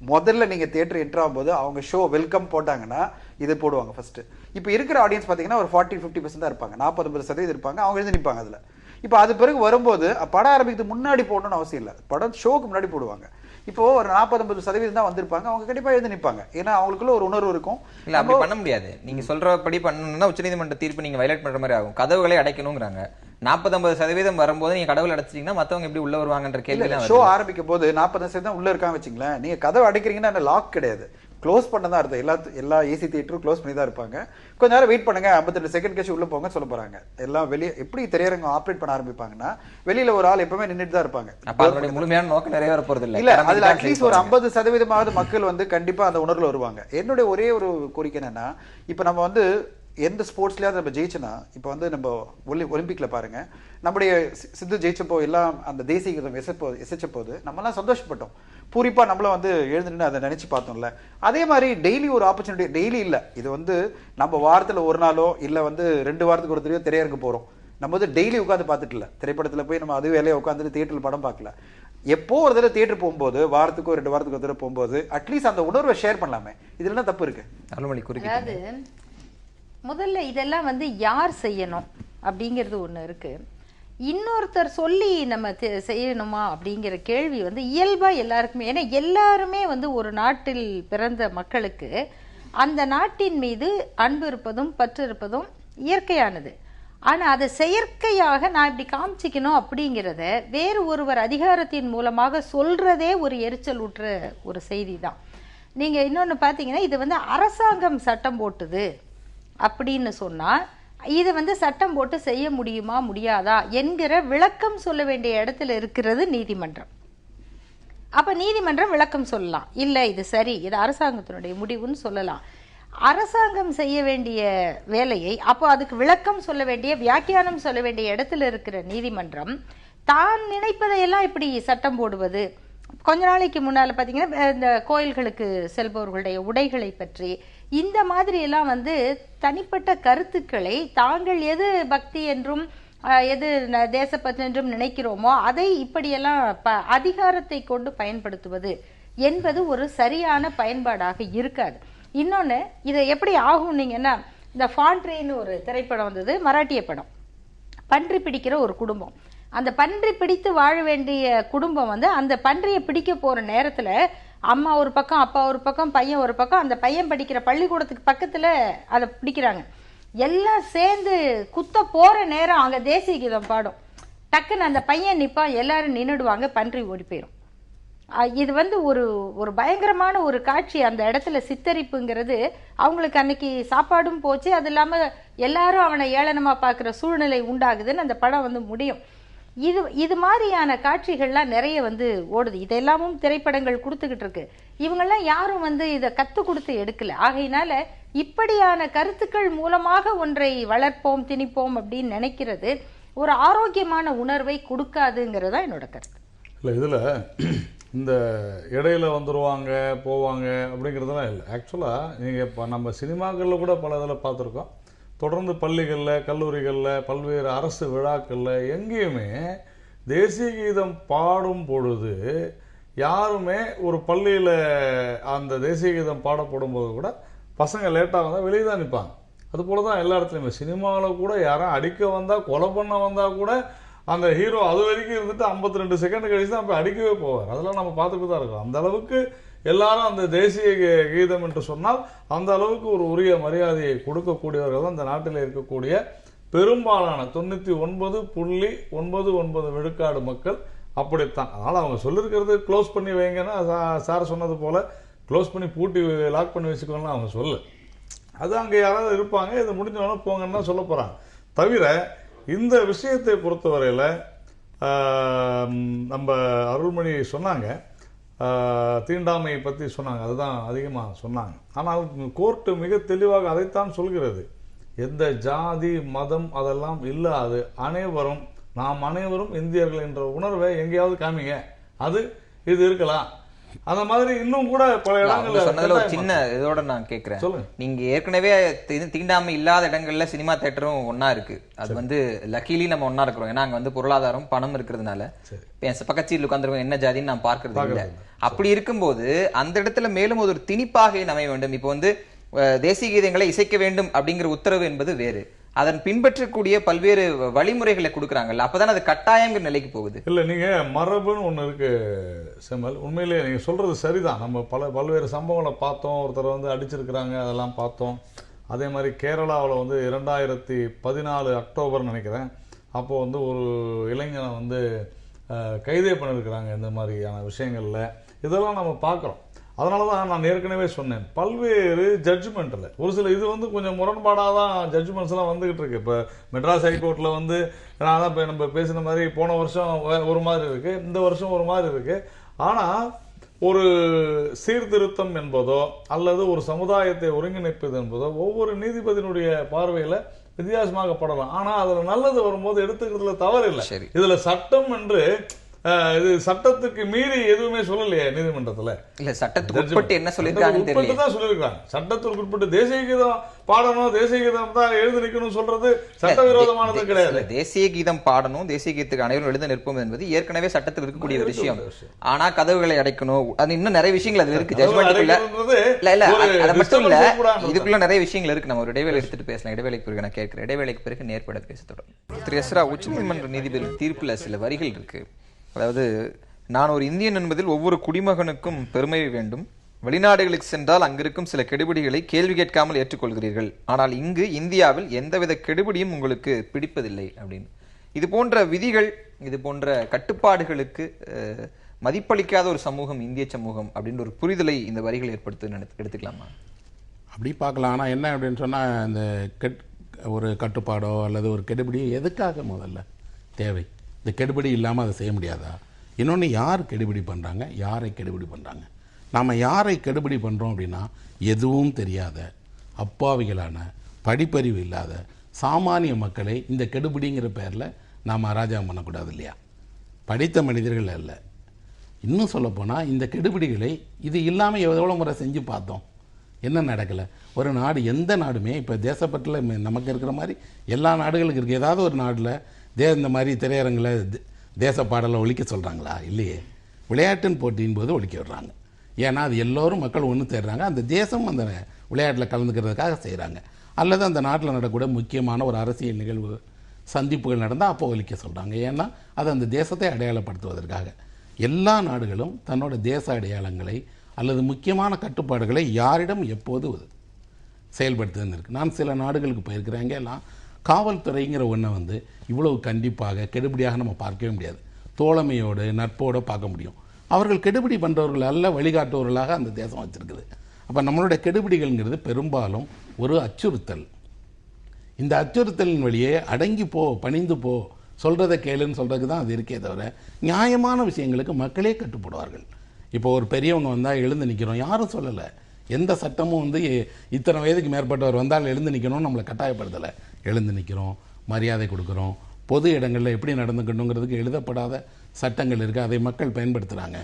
முதல்ல நீங்க தியேட்டர் என்டர் ஆகும்போது அவங்க ஷோ வெல்கம் போட்டாங்கன்னா இது போடுவாங்க ஃபர்ஸ்ட். இப்போ இருக்கிற ஆடியன்ஸ் பாத்தீங்கன்னா ஒரு 40-50% தான் இருப்பாங்க, 40-50% இருப்பாங்க, அவங்க எழுந்து நிற்பாங்க அதுல. இப்போ அது பிறகு வரும்போது படம் ஆரம்பிக்கிறதுக்கு முன்னாடி போடணும்னு அவசியம் இல்லை, படம் ஷோக்கு முன்னாடி போடுவாங்க. இப்போ ஒரு 40-50% தான் வந்திருப்பாங்க, அவங்க கண்டிப்பா எழுந்து நிற்பாங்க. ஏன்னா அவங்களுக்குள்ள ஒரு உணர்வு இருக்கும். இல்ல அப்படி பண்ண முடியாது. நீங்க சொல்றபடி பண்ணணும்னா உச்சநீதிமன்ற தீர்ப்பு நீங்க வயலேட் பண்ற மாதிரி ஆகும். கதவுகளை அடைக்கணுங்கிறாங்க. 40-50% வரும்போது நீங்க கடவுள் அடைச்சிட்டீங்கன்னா மத்தவங்க எப்படி உள்ள வருவாங்கன்ற கேள்வி. ஷோ ஆரம்பிக்கும் போது 40% உள்ள இருக்காங்க வச்சுங்களேன், நீங்க கதவு அடைக்கிறீங்கன்னா லாக் கிடையாது, க்ளோஸ் பண்ண தான் அர்த்தம். எல்லா ஏசி தியேட்டரும் க்ளோஸ் பண்ணி தான் இருப்பாங்க. கொஞ்ச நேரம் வெயிட் பண்ணுங்க, 52 செகண்ட் கழிச்சு உள்ள போங்க சொல்ல போறாங்க. எல்லாம் வெளியே எப்படி திரையரங்கம் ஆப்ரேட் பண்ண ஆரம்பிப்பாங்கன்னா, வெளியில ஒரு ஆள் எப்பவுமே நின்றுட்டு தான் இருப்பாங்க. முழுமையான நோக்கம் நிறைவேற போறது இல்ல, அதுல அட்லீஸ்ட் ஒரு 50% மக்கள் வந்து கண்டிப்பா அந்த உணர்வுல வருவாங்க. என்னுடைய ஒரே ஒரு கோரிக்கை என்னன்னா, இப்ப நம்ம வந்து எந்த ஸ்போர்ட்ஸ்லயாவது நம்ம ஜெயிச்சோன்னா, இப்போ வந்து நம்ம ஒலிம்பிக்ல பாருங்க, நம்முடைய சித்து ஜெயிச்சப்போ எல்லாம் அந்த தேசிய கீதம் இசைச்ச போது நம்மலாம் சந்தோஷப்பட்டோம், பூரிப்பா நம்மளும் வந்து எழுந்துன்னு அதை நினைச்சு பார்த்தோம்ல. அதே மாதிரி டெய்லி ஒரு ஆப்பர்ச்சுனிட்டி, டெய்லி இல்ல, இது வந்து நம்ம வாரத்துல ஒரு நாளோ இல்ல வந்து 2 வாரத்துக்கு ஒரு தடவையோ திரையரங்கு போறோம். நம்ம வந்து டெய்லி உட்காந்து பார்த்துட்டு இல்ல, திரைப்படத்துல போய் நம்ம அது வேலையை உட்காந்துட்டு தியேட்டர்ல படம் பார்க்கல. எப்போ ஒரு தடவை தியேட்டர் போகும்போது, வாரத்துக்கு 2 வாரத்துக்கு ஒரு தடவை போகும்போது அட்லீஸ்ட் அந்த உணர்வை ஷேர் பண்ணலாமே. இதுல என்ன தப்பு இருக்கு? அதாவது முதல்ல இதெல்லாம் வந்து யார் செய்யணும் அப்படிங்கிறது ஒண்ணு இருக்கு. இன்னொருத்தர் சொல்லி நம்ம செய்யணுமா அப்படிங்கிற கேள்வி வந்து இயல்பா எல்லாருக்குமே. ஏன்னா எல்லாருமே வந்து ஒரு நாட்டில் பிறந்த மக்களுக்கு அந்த நாட்டின் மீது அன்பு இருப்பதும் பற்று இருப்பதும் இயற்கையானது. ஆனா அதை செயற்கையாக நான் இப்படி காமிச்சிக்கணும் அப்படிங்கிறத வேறு ஒருவர் அதிகாரத்தின் மூலமாக சொல்றதே ஒரு எரிச்சல் ஊற்ற ஒரு செய்தி தான். நீங்க இன்னொன்னு பாத்தீங்கன்னா, இது வந்து அரசாங்கம் சட்டம் போட்டுது அப்படின்னு சொன்னா இது வந்து சட்டம் போட்டு செய்ய முடியுமா முடியாதா என்கிற விளக்கம் சொல்ல வேண்டிய இடத்துல இருக்கிறது நீதிமன்றம். அப்ப நீதிமன்றம் விளக்கம் சொல்லலாம், இல்ல இது சரி, இது அரசாங்கத்தினுடைய முடிவுன்னு சொல்லலாம். அரசாங்கம் செய்ய வேண்டிய வேலையை அப்போ அதுக்கு விளக்கம் சொல்ல வேண்டிய, வியாக்கியானம் சொல்ல வேண்டிய இடத்துல இருக்கிற நீதிமன்றம் தான் நினைப்பதையெல்லாம் இப்படி சட்டம் போடுவது. கொஞ்ச நாளைக்கு முன்னால பாத்தீங்கன்னா இந்த கோயில்களுக்கு செல்பவர்களுடைய உடைகளை பற்றி இந்த மாதிரி எல்லாம் வந்து தனிப்பட்ட கருத்துக்களை தாங்கள் எது பக்தி என்றும் எது தேசப்பற்று என்றும் நினைக்கிறோமோ அதை இப்படியெல்லாம் அதிகாரத்தை கொண்டு பயன்படுத்துவது என்பது ஒரு சரியான பயன்பாடாக இருக்காது. இன்னொன்னு, இதை எப்படி ஆகும்னீங்கன்னா, இந்த ஃபாண்ட்ரேன்னு ஒரு திரைப்படம் வந்தது, மராட்டிய படம். பன்றி பிடிக்கிற ஒரு குடும்பம், அந்த பன்றி பிடித்து வாழ வேண்டிய குடும்பம் வந்து அந்த பன்றியை பிடிக்க போற நேரத்துல அம்மா ஒரு பக்கம், அப்பா ஒரு பக்கம், பையன் ஒரு பக்கம், அந்த பையன் படிக்கிற பள்ளிக்கூடத்துக்கு பக்கத்துல அதை பிடிக்கிறாங்க. எல்லாம் சேர்ந்து குத்த போற நேரம் அங்க தேசிய கீதம் பாடும். டக்குன்னு அந்த பையன் நிப்பான், எல்லாரும் நின்றுடுவாங்க, பன்றி ஓடி போயிடும். இது வந்து ஒரு பயங்கரமான ஒரு காட்சி. அந்த இடத்துல சித்தரிப்புங்கிறது அவங்களுக்கு அன்னைக்கு சாப்பாடும் போச்சு, அது இல்லாம எல்லாரும் அவனை ஏளனமா பாக்குற சூழ்நிலை உண்டாகுதுன்னு அந்த படம் வந்து முடியும். இது மாதிரியான காட்சிகள்லாம் நிறைய வந்து ஓடுது. இதெல்லாமும் திரைப்படங்கள் கொடுத்துக்கிட்டு இருக்கு. இவங்கெல்லாம் யாரும் வந்து இதை கற்றுக் கொடுத்து எடுக்கல. ஆகையினால இப்படியான கருத்துக்கள் மூலமாக ஒன்றை வளர்ப்போம் திணிப்போம் அப்படின்னு நினைக்கிறது ஒரு ஆரோக்கியமான உணர்வை கொடுக்காதுங்கிறதா என்னோட கருத்து. இல்லை, இதில் இந்த இடையில வந்துடுவாங்க போவாங்க அப்படிங்கிறதுலாம் இல்லை. ஆக்சுவலாக நீங்கள் இப்போ நம்ம சினிமாக்களில் கூட பல இதில் பார்த்துருக்கோம். தொடர்ந்து பள்ளிகளில் கல்லூரிகளில் பல்வேறு அரசு விழாக்களில் எங்கேயுமே தேசிய கீதம் பாடும் பொழுது யாருமே ஒரு பள்ளியில் அந்த தேசிய கீதம் பாடப்படும் போது கூட பசங்க லேட்டாக வந்தால் வெளியே தான் நிற்பாங்க. அதுபோல தான் எல்லா இடத்துலையுமே சினிமாவில் கூட யாரும் அடிக்க வந்தால் கொலை பண்ண வந்தால் கூட அந்த ஹீரோ அது வரைக்கும் இருந்துட்டு 52 செகண்ட் கழிச்சு தான் அப்போ அடிக்கவே போவார். அதெல்லாம் நம்ம பார்த்துட்டு தான் இருக்கோம். அந்த அளவுக்கு எல்லாரும் அந்த தேசிய கீதம் என்று சொன்னால் அந்த அளவுக்கு ஒரு உரிய மரியாதையை கொடுக்கக்கூடியவர்கள் தான் இந்த நாட்டில் இருக்கக்கூடிய பெரும்பாலான 99.99 விழுக்காடு மக்கள் அப்படித்தான். அதனால் அவங்க சொல்லியிருக்கிறது க்ளோஸ் பண்ணி வைங்கன்னா சார் சொன்னது போல க்ளோஸ் பண்ணி பூட்டி லாக் பண்ணி வச்சுக்கோன்னு அவங்க சொல்ல. அது அங்கே யாராவது இருப்பாங்க, இது முடிஞ்சவொன்னே போங்கன்னு தான் சொல்ல போகிறாங்க. தவிர இந்த விஷயத்தை பொறுத்தவரையில் நம்ம அருள்மொழி சொன்னாங்க, தீண்டாமையை பற்றி சொன்னாங்க, அதுதான் அதிகமாக சொன்னாங்க. ஆனால் கோர்ட்டு மிக தெளிவாக அதைத்தான் சொல்கிறது. எந்த ஜாதி மதம் அதெல்லாம் இல்லாது அனைவரும் நாம் அனைவரும் இந்தியர்கள் என்ற உணர்வை எங்கேயாவது காமிங்க, அது இது இருக்கலாம். அந்த மாதிரி இன்னும் கூட பல இடங்கள்ல சொன்னதுல ஒரு சின்ன இதோட நான் கேட்கிறேன். நீங்க ஏற்கனவே தீண்டாமை இல்லாத இடங்கள்ல சினிமா தியேட்டரும் ஒன்னா இருக்கு. அது வந்து லக்கிலி நம்ம ஒன்னா இருக்கிறோம். ஏன்னா அங்க வந்து பொருளாதாரம் பணம் இருக்கிறதுனால பக்கச்சீரில் உட்காந்துருக்கோம் என்ன ஜாதின்னு நான் பார்க்கறது இல்லை. அப்படி இருக்கும்போது அந்த இடத்துல மேலும் ஒரு திணிப்பாக அமைய வேண்டும். இப்போ வந்து தேசிய கீதங்களை இசைக்க வேண்டும் அப்படிங்கிற உத்தரவு என்பது வேறு, அதன் பின்பற்றக்கூடிய பல்வேறு வழிமுறைகளை கொடுக்குறாங்கல்ல, அப்பதான் அது கட்டாயங்கிற நிலைக்கு போகுது. இல்ல, நீங்க மரபுன்னு ஒண்ணு இருக்கு செமல். உண்மையிலேயே நீங்க சொல்றது சரிதான். நம்ம பல்வேறு சம்பவங்களை பார்த்தோம். ஒருத்தர் வந்து அடிச்சிருக்கிறாங்க, அதெல்லாம் பார்த்தோம். அதே மாதிரி கேரளாவில் வந்து 2014 அக்டோபர் நினைக்கிறேன், அப்போ வந்து ஒரு இளைஞனை வந்து கைதே பண்ணிருக்கிறாங்க. இந்த மாதிரியான விஷயங்கள்ல இதெல்லாம் நம்ம பார்க்குறோம். அதனால தான் நான் ஏற்கனவே சொன்னேன், பல்வேறு ஜட்ஜ்மெண்ட்டில் ஒரு சில இது வந்து கொஞ்சம் முரண்பாடாக தான் ஜட்ஜ்மெண்ட்ஸ்லாம் வந்துகிட்டு இருக்கு. இப்போ மெட்ராஸ் ஹைகோர்ட்டில் வந்து நான் தான் இப்போ நம்ம பேசின மாதிரி போன வருஷம் ஒரு மாதிரி இருக்கு, இந்த வருஷம் ஒரு மாதிரி இருக்கு. ஆனால் ஒரு சீர்திருத்தம் என்பதோ அல்லது ஒரு சமுதாயத்தை ஒருங்கிணைப்பது என்பதோ ஒவ்வொரு நீதிபதியினுடைய பார்வையில் வித்தியாசமாகப்படலாம். ஆனால் அதில் நல்லது வரும்போது எடுத்துக்கிறதுல தவறு இல்லை. இதுல சட்டம் என்று இது சட்டத்துக்கு மீறி எதுவுமே சொல்லலையே நீதிமன்றத்துல. இல்ல, சட்டத்துக்கு உட்பட்டு என்ன சொல்லிருக்காங்க தான் சொல்லிருக்காங்க. சட்டத்துக்கு உட்பட்டு தேசிய கீதம் பாடணும், தேசிய கீதம் தான் எழுதி நிற்கணும் சொல்றது சட்டவிரோதமானது கிடையாது. தேசிய கீதம் பாடணும், தேசிய கீதத்துக்கு அனைவரும் எழுத நிற்போம் என்பது ஏற்கனவே சட்டத்தில் இருக்கக்கூடிய ஒரு விஷயம். ஆனா கதவுகளை அடைக்கணும், அது இன்னும் நிறைய விஷயங்கள் அது இருக்கு. அது மட்டும் இல்ல, இதுக்குள்ள நிறைய விஷயங்கள் இருக்கு. நம்ம ஒரு இடைவேளை எடுத்துட்டு பேசலாம். இடைவேளைக்கு பிறகு நான் கேட்கிறேன். இடைவேளைக்கு பிறகு நேர்பட பேச தொடரும். திரு எஸ்ரா, உச்சநீதிமன்ற நீதிபதி தீர்ப்புல சில வரிகள் இருக்கு. அதாவது, நான் ஒரு இந்தியன் என்பதில் ஒவ்வொரு குடிமகனுக்கும் பெருமை வேண்டும். வெளிநாடுகளுக்கு சென்றால் அங்கிருக்கும் சில கெடுபிடிகளை கேள்வி கேட்காமல் ஏற்றுக்கொள்கிறீர்கள். ஆனால் இங்கு இந்தியாவில் எந்தவித கெடுபிடியும் உங்களுக்கு பிடிப்பதில்லை அப்படின்னு. இது போன்ற விதிகள், இது போன்ற கட்டுப்பாடுகளுக்கு மதிப்பளிக்காத ஒரு சமூகம் இந்திய சமூகம் அப்படின்ற ஒரு புரிதலை இந்த வரிகள் ஏற்படுத்த எடுத்துக்கலாமா? அப்படி பார்க்கலாம். ஆனால் என்ன அப்படின்னு சொன்னால், இந்த ஒரு கட்டுப்பாடோ அல்லது ஒரு கெடுபிடியோ எதுக்காக முதல்ல தேவை? இந்த கெடுபிடி இல்லாமல் அதை செய்ய முடியாதா? இன்னொன்று, யார் கெடுபிடி பண்ணுறாங்க, யாரை கெடுபிடி பண்ணுறாங்க? நாம் யாரை கெடுபிடி பண்ணுறோம் அப்படின்னா, எதுவும் தெரியாத அப்பாவிகளான படிப்பறிவு இல்லாத சாமானிய மக்களை இந்த கெடுபிடிங்கிற பேரில் நாம் அராஜகம் பண்ணக்கூடாது இல்லையா? படித்த மனிதர்கள் அல்ல. இன்னும் சொல்லப்போனால் இந்த கெடுபிடிகளை இது இல்லாமல் எவ்வளோ முறை செஞ்சு பார்த்தோம், என்ன நடக்கலை? ஒரு நாடு, எந்த நாடுமே இப்போ தேசப்பற்றில் நமக்கு இருக்கிற மாதிரி எல்லா நாடுகளுக்கு இருக்குது. ஏதாவது ஒரு நாட்டில் இந்த மாதிரி திரையரங்கில் தேச பாடலை ஒழிக்க சொல்கிறாங்களா? இல்லையே. விளையாட்டின் போட்டியின் போது ஒழிக்க விடுறாங்க. ஏன்னா அது எல்லோரும் மக்கள் ஒன்று தேடுறாங்க. அந்த தேசம் அந்த விளையாட்டில் கலந்துக்கிறதுக்காக செய்கிறாங்க. அல்லது அந்த நாட்டில் நடக்கக்கூடிய முக்கியமான ஒரு அரசியல் நிகழ்வு சந்திப்புகள் நடந்தால் அப்போ ஒழிக்க சொல்கிறாங்க. ஏன்னா அது அந்த தேசத்தை அடையாளப்படுத்துவதற்காக. எல்லா நாடுகளும் தன்னோட தேச அடையாளங்களை அல்லது முக்கியமான கட்டுப்பாடுகளை யாரிடம் எப்போது செயல்படுத்துதுன்னு இருக்குது. நான் சில நாடுகளுக்கு போயிருக்கிறேன். எல்லாம் காவல்துறைங்கிற ஒன்றை வந்து இவ்வளவு கண்டிப்பாக கெடுபிடியாக நம்ம பார்க்கவே முடியாது. தோழமையோடு நட்போடு பார்க்க முடியும். அவர்கள் கெடுபிடி பண்ணுறவர்கள் அல்ல, வழிகாட்டுவர்களாக அந்த தேசம் வச்சிருக்குது. அப்போ நம்மளுடைய கெடுபிடிகள்ங்கிறது பெரும்பாலும் ஒரு அச்சுறுத்தல். இந்த அச்சுறுத்தலின் வழியே அடங்கி போ, பணிந்து போ, சொல்கிறத கேளுன்னு சொல்கிறதுக்கு தான் அது இருக்கே தவிர நியாயமான விஷயங்களுக்கு மக்களே கட்டுப்படுவார்கள். இப்போ ஒரு பெரியவங்க வந்தால் எழுந்து நிற்கிறோம், யாரும் சொல்லலை. எந்த சட்டமும் வந்து இத்தனை வயதுக்கு மேற்பட்டவர் வந்தால் எழுந்து நிற்கணும்னு நம்மளை கட்டாயப்படுத்தலை. எழுந்து நிற்கிறோம், மரியாதை கொடுக்குறோம். பொது இடங்களில் எப்படி நடந்துக்கணுங்கிறதுக்கு எழுதப்படாத சட்டங்கள் இருக்குது, அதை மக்கள் பயன்படுத்துகிறாங்க.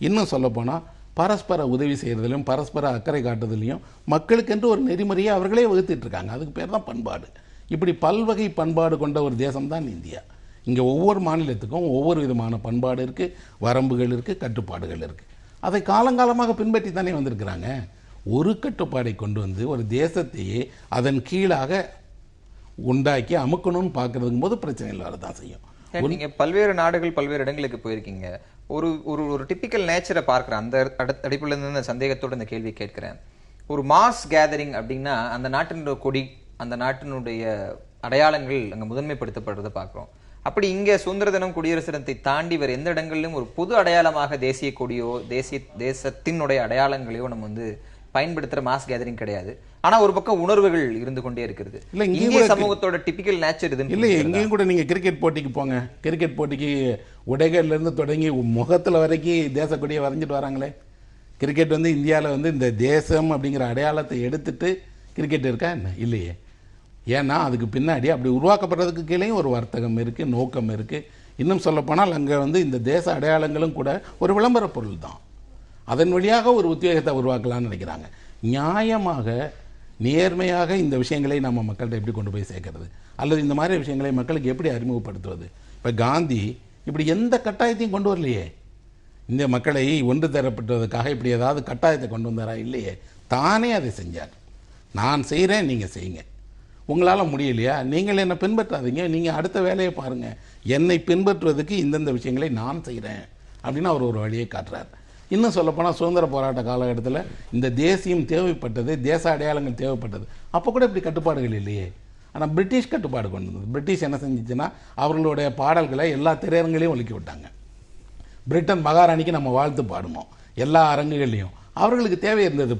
இன்னும் சொல்லப்போனால் பரஸ்பர உதவி செய்கிறதுலையும் பரஸ்பர அக்கறை காட்டுறதுலையும் மக்களுக்கென்று ஒரு நெறிமுறையை அவர்களே வகுத்துட்டு இருக்காங்க. அதுக்கு பேர் தான் பண்பாடு. இப்படி பல்வகை பண்பாடு கொண்ட ஒரு தேசம்தான் இந்தியா. இங்கே ஒவ்வொரு மாநிலத்துக்கும் ஒவ்வொரு விதமான பண்பாடு இருக்குது, வரம்புகள் இருக்குது, கட்டுப்பாடுகள் இருக்குது. அதை காலங்காலமாக பின்பற்றி தானே வந்திருக்கிறாங்க. ஒரு கட்டுப்பாடை கொண்டு வந்து ஒரு தேசத்தையே அதன் கீழாக உண்டாக்கி அமுக்கணும்னு பார்க்கறதுக்கும் போது பிரச்சனைகள் வரதான் செய்யும். நீங்க பல்வேறு நாடுகள் பல்வேறு இடங்களுக்கு போயிருக்கீங்க. ஒரு ஒரு ஒரு டிப்பிக்கல் நேச்சரை பார்க்குறேன். அந்த அடிப்படையில் இருந்து இந்த சந்தேகத்தோடு இந்த கேள்வி கேட்கிறேன். ஒரு மாஸ் கேதரிங் அப்படின்னா அந்த நாட்டினுடைய கொடி, அந்த நாட்டினுடைய அடையாளங்கள் அங்கே முதன்மைப்படுத்தப்படுறதை பார்க்குறோம். அப்படி இங்கே சுதந்திர தினம், குடியரசு தினத்தை தாண்டி வேறு எந்த இடங்களிலும் ஒரு பொது அடையாளமாக தேசிய கொடியோ தேசத்தினுடைய அடையாளங்களையோ நம்ம வந்து பயன்படுத்துற மாஸ் கேதரிங் கிடையாது. ஆனா ஒரு பக்கம் உணர்வுகள் இருந்து கொண்டே இருக்கிறது. இந்திய சமூகத்தோட டிபிக்கல் நேச்சர் இது இல்லை. எங்கேயும் கூட நீங்க கிரிக்கெட் போட்டிக்கு போங்க, கிரிக்கெட் போட்டிக்கு உடைகள்ல இருந்து தொடங்கி முகத்துல வரைக்கும் தேச கொடியை வரைஞ்சிட்டு வராங்களே. கிரிக்கெட் வந்து இந்தியாவில் வந்து இந்த தேசம் அப்படிங்கிற அடையாளத்தை எடுத்துட்டு கிரிக்கெட் இருக்கா என்ன? இல்லையே. ஏன்னா அதுக்கு பின்னாடி அப்படி உருவாக்கப்படுறதுக்கு கீழேயும் ஒரு வர்த்தகம் இருக்குது, நோக்கம் இருக்குது. இன்னும் சொல்லப்போனால் அங்கே வந்து இந்த தேச அடையாளங்களும் கூட ஒரு விளம்பர பொருள் தான். அதன் வழியாக ஒரு உத்வேகத்தை உருவாக்கலாம்னு நினைக்கிறாங்க. நியாயமாக நேர்மையாக இந்த விஷயங்களை நம்ம மக்கள்கிட்ட எப்படி கொண்டு போய் சேர்க்கறது, அல்லது இந்த மாதிரி விஷயங்களை மக்களுக்கு எப்படி அறிமுகப்படுத்துவது? இப்போ காந்தி இப்படி எந்த கட்டாயத்தையும் கொண்டு வரலையே. இந்த மக்களை ஒன்று தரப்பட்டதுக்காக இப்படி ஏதாவது கட்டாயத்தை கொண்டு வந்தாரா? இல்லையே. தானே அதை செஞ்சார். நான் செய்கிறேன், நீங்கள் செய்யுங்க. உங்களால் முடியலையா, நீங்கள் என்னை பின்பற்றாதீங்க, நீங்கள் அடுத்த வேலையை பாருங்கள். என்னை பின்பற்றுவதற்கு இந்தந்த விஷயங்களை நான் செய்கிறேன் அப்படின்னு அவர் ஒரு வழியை காட்டுறார். இன்னும் சொல்லப்போனால் சுதந்திர போராட்ட காலகட்டத்தில் இந்த தேசியம் தேவைப்பட்டது, தேச அடையாளங்கள் தேவைப்பட்டது. அப்போ கூட இப்படி கட்டுப்பாடுகள் இல்லையே. ஆனால் பிரிட்டிஷ் கட்டுப்பாடு கொண்டு வந்தது. பிரிட்டிஷ் என்ன செஞ்சிச்சுன்னா அவர்களுடைய பாடல்களை எல்லா திரையரங்குகளையும் ஒலிக்க விட்டாங்க. பிரிட்டன் மகாராணிக்கு நம்ம வாழ்த்து பாடணும் எல்லா அரங்குகள்லையும். அவர்களுக்கு தேவை இருந்தது,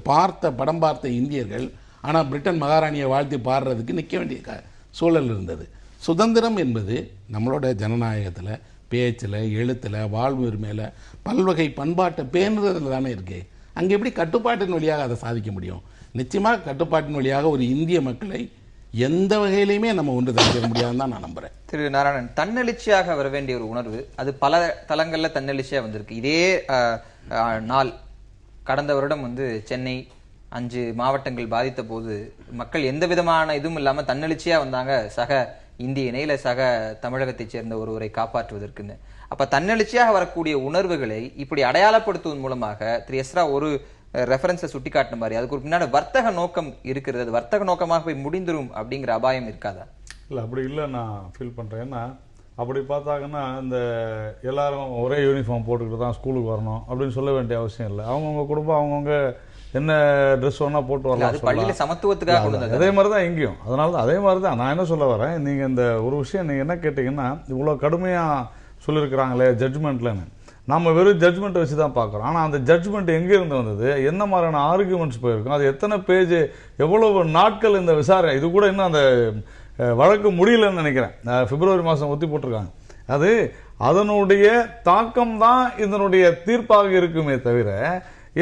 படம் பார்த்த இந்தியர்கள். ஆனால் பிரிட்டன் மகாராணியை வாழ்த்தி பாடுறதுக்கு நிற்க வேண்டிய சூழல் இருந்தது. சுதந்திரம் என்பது நம்மளோட ஜனநாயகத்தில், பேச்சில், எழுத்தில், வாழ்வு உரிமையில், பல்வகை பண்பாட்டை பேணுறதுல தானே இருக்கு. அங்கே எப்படி கட்டுப்பாட்டின் வழியாக அதை சாதிக்க முடியும்? நிச்சயமாக கட்டுப்பாட்டின் வழியாக ஒரு இந்திய மக்களை எந்த வகையிலையுமே நம்ம ஒன்று தடுக்க முடியாதுன்னு தான் நான் நம்புறேன். திரு நாராயணன், தன்னெழுச்சியாக வர வேண்டிய ஒரு உணர்வு அது பல தளங்களில் தன்னெழுச்சியாக வந்திருக்கு. இதே நாள் கடந்த வருடம் வந்து சென்னை 5 மாவட்டங்கள் பாதித்த போது மக்கள் எந்த விதமான இதுவும் இல்லாமல் தன்னெழுச்சியாக வந்தாங்க, சக இந்தியனை இல்லை சக தமிழகத்தைச் சேர்ந்த ஒருவரை காப்பாற்றுவதற்குன்னு. அப்போ தன்னெழுச்சியாக வரக்கூடிய உணர்வுகளை இப்படி அடையாளப்படுத்துவதன் மூலமாக திரு எஸ்ரா ஒரு ரெஃபரன்ஸை சுட்டி காட்டின மாதிரி அதுக்கு ஒரு பின்னாடி வர்த்தக நோக்கம் இருக்கிறது, அது வர்த்தக நோக்கமாக போய் முடிந்துரும் அப்படிங்கிற அபாயம் இருக்காதா? இல்லை, அப்படி இல்லை நான் ஃபீல் பண்ணுறேன். ஏன்னா அப்படி பார்த்தாங்கன்னா இந்த எல்லாரும் ஒரே யூனிஃபார்ம் போட்டுக்கிட்டு தான் ஸ்கூலுக்கு வரணும் அப்படின்னு சொல்ல வேண்டிய அவசியம் இல்லை. அவங்கவுங்க குடும்பம் அவங்கவுங்க என்ன ட்ரெஸ் வேணா போட்டு வரலாம், சமத்துவத்துக்காக. அதே மாதிரி தான் இங்கேயும். அதனால அதே மாதிரி தான் நான் என்ன சொல்ல வரேன், நீங்கள் இந்த ஒரு விஷயம் நீங்கள் என்ன கேட்டிங்கன்னா, இவ்வளோ கடுமையாக சொல்லியிருக்கிறாங்களே ஜட்ஜ்மெண்ட்லன்னு, நம்ம வெறும் ஜட்ஜ்மெண்ட் வச்சு தான் பார்க்குறோம். ஆனால் அந்த ஜட்ஜ்மெண்ட் எங்கேருந்து வந்தது, என்ன மாதிரியான ஆர்குமெண்ட்ஸ் போயிருக்கும், அது எத்தனை பேஜ், எவ்வளவு நாட்கள் இந்த விசாரணை, இது கூட இன்னும் அந்த வழக்கு முடியலன்னு நினைக்கிறேன். பிப்ரவரி மாதம் ஒத்தி போட்டிருக்காங்க. அது அதனுடைய தாக்கம் தான் இதனுடைய தீர்ப்பாக இருக்குமே தவிர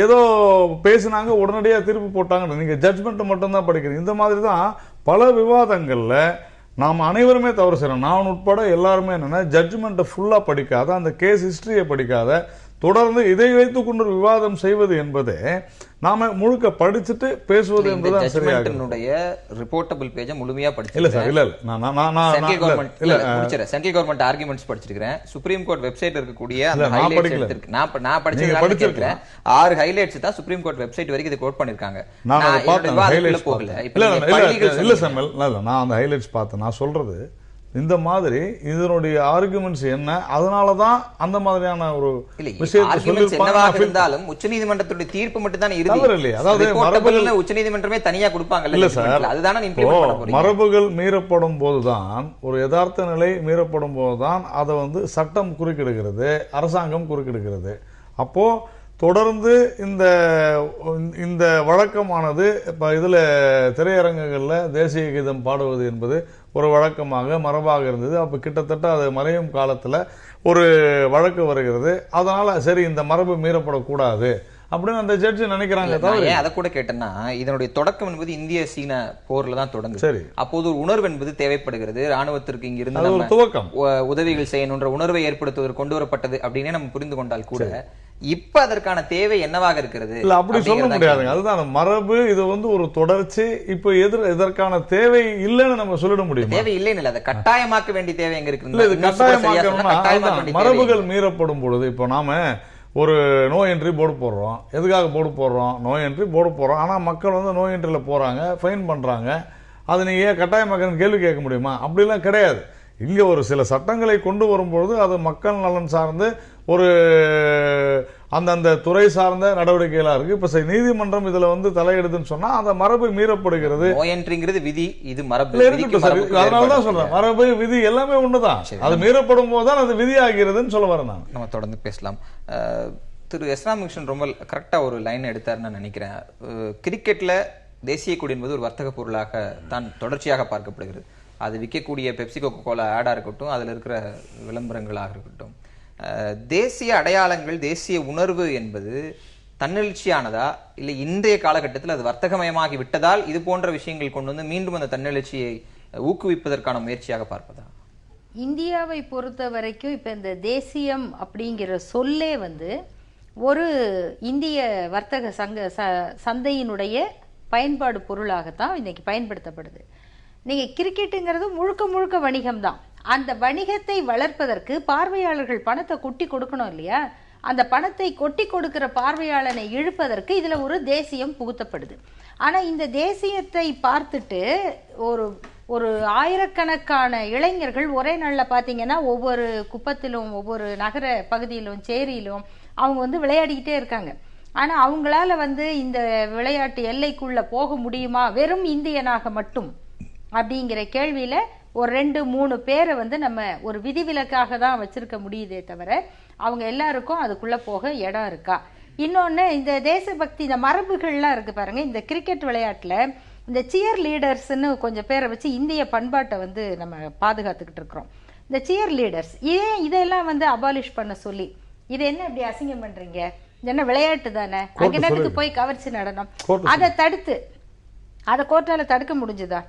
ஏதோ பேசினாங்க உடனடியாக தீர்ப்பு போட்டாங்க. நீங்கள் ஜட்ஜ்மெண்ட்டை மட்டும்தான் படிக்கிறீங்க. இந்த மாதிரி தான் பல விவாதங்களில் நாம் அனைவருமே தவறு செய்யறோம். நான் உட்பட எல்லாருமே என்னன்னா ஜட்ஜ்மெண்ட்டை ஃபுல்லாக படிக்காத, அந்த கேஸ் ஹிஸ்டரியை படிக்காத, தொடர்ந்து இதை வைத்துக் கொண்டு விவாதம் செய்வது என்பது நாம முழுக்க படிச்சுட்டு பேசுவது என்பது ரிப்போர்ட்டபிள் பேஜை முழுமையா படிச்சு இல்ல சார். இல்ல சென்ட்ரல் கவர்மெண்ட் ஆர்குமெண்ட்ஸ் படிச்சிருக்கேன். சுப்ரீம் கோர்ட் வெப்சைட் இருக்கக்கூடிய அந்த ஹைலைட்ஸ் எடுத்துருக்கு. நான் படிச்சிருக்கேன். 6 ஹைலைட்ஸ் தான் சுப்ரீம் கோர்ட் வெப்சைட் வரைக்கும் இதை கோட் பண்ணிருக்காங்க. நான் அந்த ஹைலைட்ஸ் பார்த்தேன். நான் சொல்றது இந்த மாதிரி இதனுடைய ஆர்குமெண்ட்ஸ் என்ன, அதனாலதான் அந்த மாதிரியான ஒரு விஷயத்தை இருந்தாலும் உச்சநீதிமன்றத்துடைய தீர்ப்பு மட்டும் தான் இறுதி. அதாவது உச்சநீதிமன்றமே தனியா கொடுப்பாங்க இல்ல சார். அதுதானே மரபுகள் மீறப்படும் போதுதான், ஒரு யதார்த்த நிலை மீறப்படும் போதுதான் அதை வந்து சட்டம் குறுக்கிடுகிறது, அரசாங்கம் குறுக்கிடுகிறது. அப்போ தொடர்ந்து இந்த வழக்கமானது இப்போ இதில் திரையரங்குகளில் தேசிய கீதம் பாடுவது என்பது ஒரு வழக்கமாக மரபாக இருந்தது. அப்போ கிட்டத்தட்ட அது மறையும் காலத்தில் ஒரு வழக்கு வருகிறது. அதனால சரி இந்த மரபு மீறப்படக்கூடாது அப்படின்னு அந்த ஜட்ஜி நினைக்கிறாங்க. அதை கூட கேட்டேன்னா இதனுடைய தொடக்கம் என்பது இந்திய சீன போர்ல தான் தொடங்குது. சரி, அப்போது ஒரு உணர்வு என்பது தேவைப்படுகிறது. ராணுவத்திற்கு இங்க இருந்து ஒரு துவக்கம் உதவிகள் செய்யணுன்ற உணர்வை ஏற்படுத்துவதற்கு கொண்டு வரப்பட்டது அப்படின்னே நம்ம புரிந்து கொண்டால் கூட இப்ப அதற்கான தேவை என்னவாக இருக்கிறது? இல்ல அப்படி சொல்ல முடியாதுங்க. அதுதான் மரபு. இது வந்து ஒரு தொடர்ச்சி. இப்ப இதற்கான தேவை இல்லைன்னு நம்ம சொல்லிட முடியும். தேவை இல்லைன்னு அதை கட்டாயமாக்க வேண்டிய தேவை எங்க இருக்கு? இது கட்டாயமாக்கணும்னா மரபுகள் மீறப்படும் பொழுது இப்போ நாம ஒரு நோ என்ட்ரி போர்டு போடுறோம். எதுக்காக போர்டு போடுறோம்? நோ என்ட்ரி போர்டு போடுறோம். ஆனால் மக்கள் வந்து நோ என்ட்ரியில் போகிறாங்க, ஃபைன் பண்ணுறாங்க. அதை நீங்கள் ஏன் கட்டாயமாக்கன்னு கேள்வி கேட்க முடியுமா? அப்படிலாம் கிடையாது. இங்கே ஒரு சில சட்டங்களை கொண்டு வரும்பொழுது அது மக்கள் நலன் சார்ந்து ஒரு அந்தந்த துறை சார்ந்த நடவடிக்கைகளாக இருக்குது. இப்போ நீதிமன்றம் இதில் வந்து தலையிடுதுன்னு சொன்னால் அந்த மரபு மீறப்படுகிறது. நோ என்ட்ரிங்கிறது விதி, இது மரபு. இருக்கட்டும் சார், அதனால தான் சொல்கிறேன் மரபு விதி எல்லாமே ஒன்று தான். அது மீறப்படும் போது தான் அது விதி ஆகிறதுன்னு சொல்ல வரேன் நான். நம்ம தொடர்ந்து பேசலாம். திரு எஸ். ராமகிருஷ்ணன் ரொம்ப கரெக்டாக ஒரு லைன் எடுத்தாருன்னு நான் நினைக்கிறேன். கிரிக்கெட்டில் தேசிய கொடி என்பது ஒரு வர்த்தக பொருளாக தான் தொடர்ச்சியாக பார்க்கப்படுகிறது. அது விற்கக்கூடிய பெப்சி கோகோ கோலா ஆடாக இருக்கட்டும், அதில் இருக்கிற விளம்பரங்களாக இருக்கட்டும், தேசிய அடையாளங்கள், தேசிய உணர்வு என்பது தன்னெழுச்சியானதா இல்லை இன்றைய காலகட்டத்தில் அது வர்த்தகமயமாகி விட்டதால் இது போன்ற விஷயங்கள் கொண்டு வந்து மீண்டும் அந்த தன்னெழுச்சியை ஊக்குவிப்பதற்கான முயற்சியாக பார்ப்பதா? இந்தியாவை பொறுத்த வரைக்கும் இப்போ இந்த தேசியம் அப்படிங்கிற சொல்லே வந்து ஒரு இந்திய வர்த்தக சந்தையினுடைய பயன்பாடு பொருளாகத்தான் இன்னைக்கு பயன்படுத்தப்படுது. நீங்கள் கிரிக்கெட்டுங்கிறது முழுக்க முழுக்க வணிகம் தான். அந்த வணிகத்தை வளர்ப்பதற்கு பார்வையாளர்கள் பணத்தை கொட்டி கொடுக்கணும் இல்லையா? அந்த பணத்தை கொட்டி கொடுக்கிற பார்வையாளனை இழுப்பதற்கு இதில் ஒரு தேசியம் புகுத்தப்படுது. ஆனால் இந்த தேசியத்தை பார்த்துட்டு ஒரு ஆயிரக்கணக்கான இளைஞர்கள் ஒரே நாளில் பார்த்தீங்கன்னா ஒவ்வொரு குப்பத்திலும் ஒவ்வொரு நகர பகுதியிலும் சேரியிலும் அவங்க வந்து விளையாடிக்கிட்டே இருக்காங்க. ஆனால் அவங்களால வந்து இந்த விளையாட்டு எல்லைக்குள்ளே போக முடியுமா வெறும் இந்தியனாக மட்டும் அப்படிங்கிற கேள்வியில் ஒரு 2-3 பேரை வந்து நம்ம ஒரு விதிவிலக்காக தான் வச்சிருக்க முடியுதே தவிர அவங்க எல்லாருக்கும் அதுக்குள்ளே போக இடம் இருக்கா? இன்னொன்று, இந்த தேசபக்தி, இந்த மரபுகள்லாம் இருக்குது பாருங்கள். இந்த கிரிக்கெட் விளையாட்டில் இந்த சியர் லீடர்ஸ்ன்னு கொஞ்சம் பேரை வச்சு இந்திய பண்பாட்டை வந்து நம்ம பாதுகாத்துக்கிட்டு இருக்கிறோம். இந்த சியர் லீடர்ஸ் இதெல்லாம் வந்து அபாலிஷ் பண்ண சொல்லி இது என்ன இப்படி அசிங்கம் பண்ணுறீங்க? என்ன விளையாட்டு தானே, அங்கே என்னத்துக்கு போய் கவர்ச்சி நடனம்? அதை தடுத்து அதை கோர்ட்டால் தடுக்க முடிஞ்சுதா?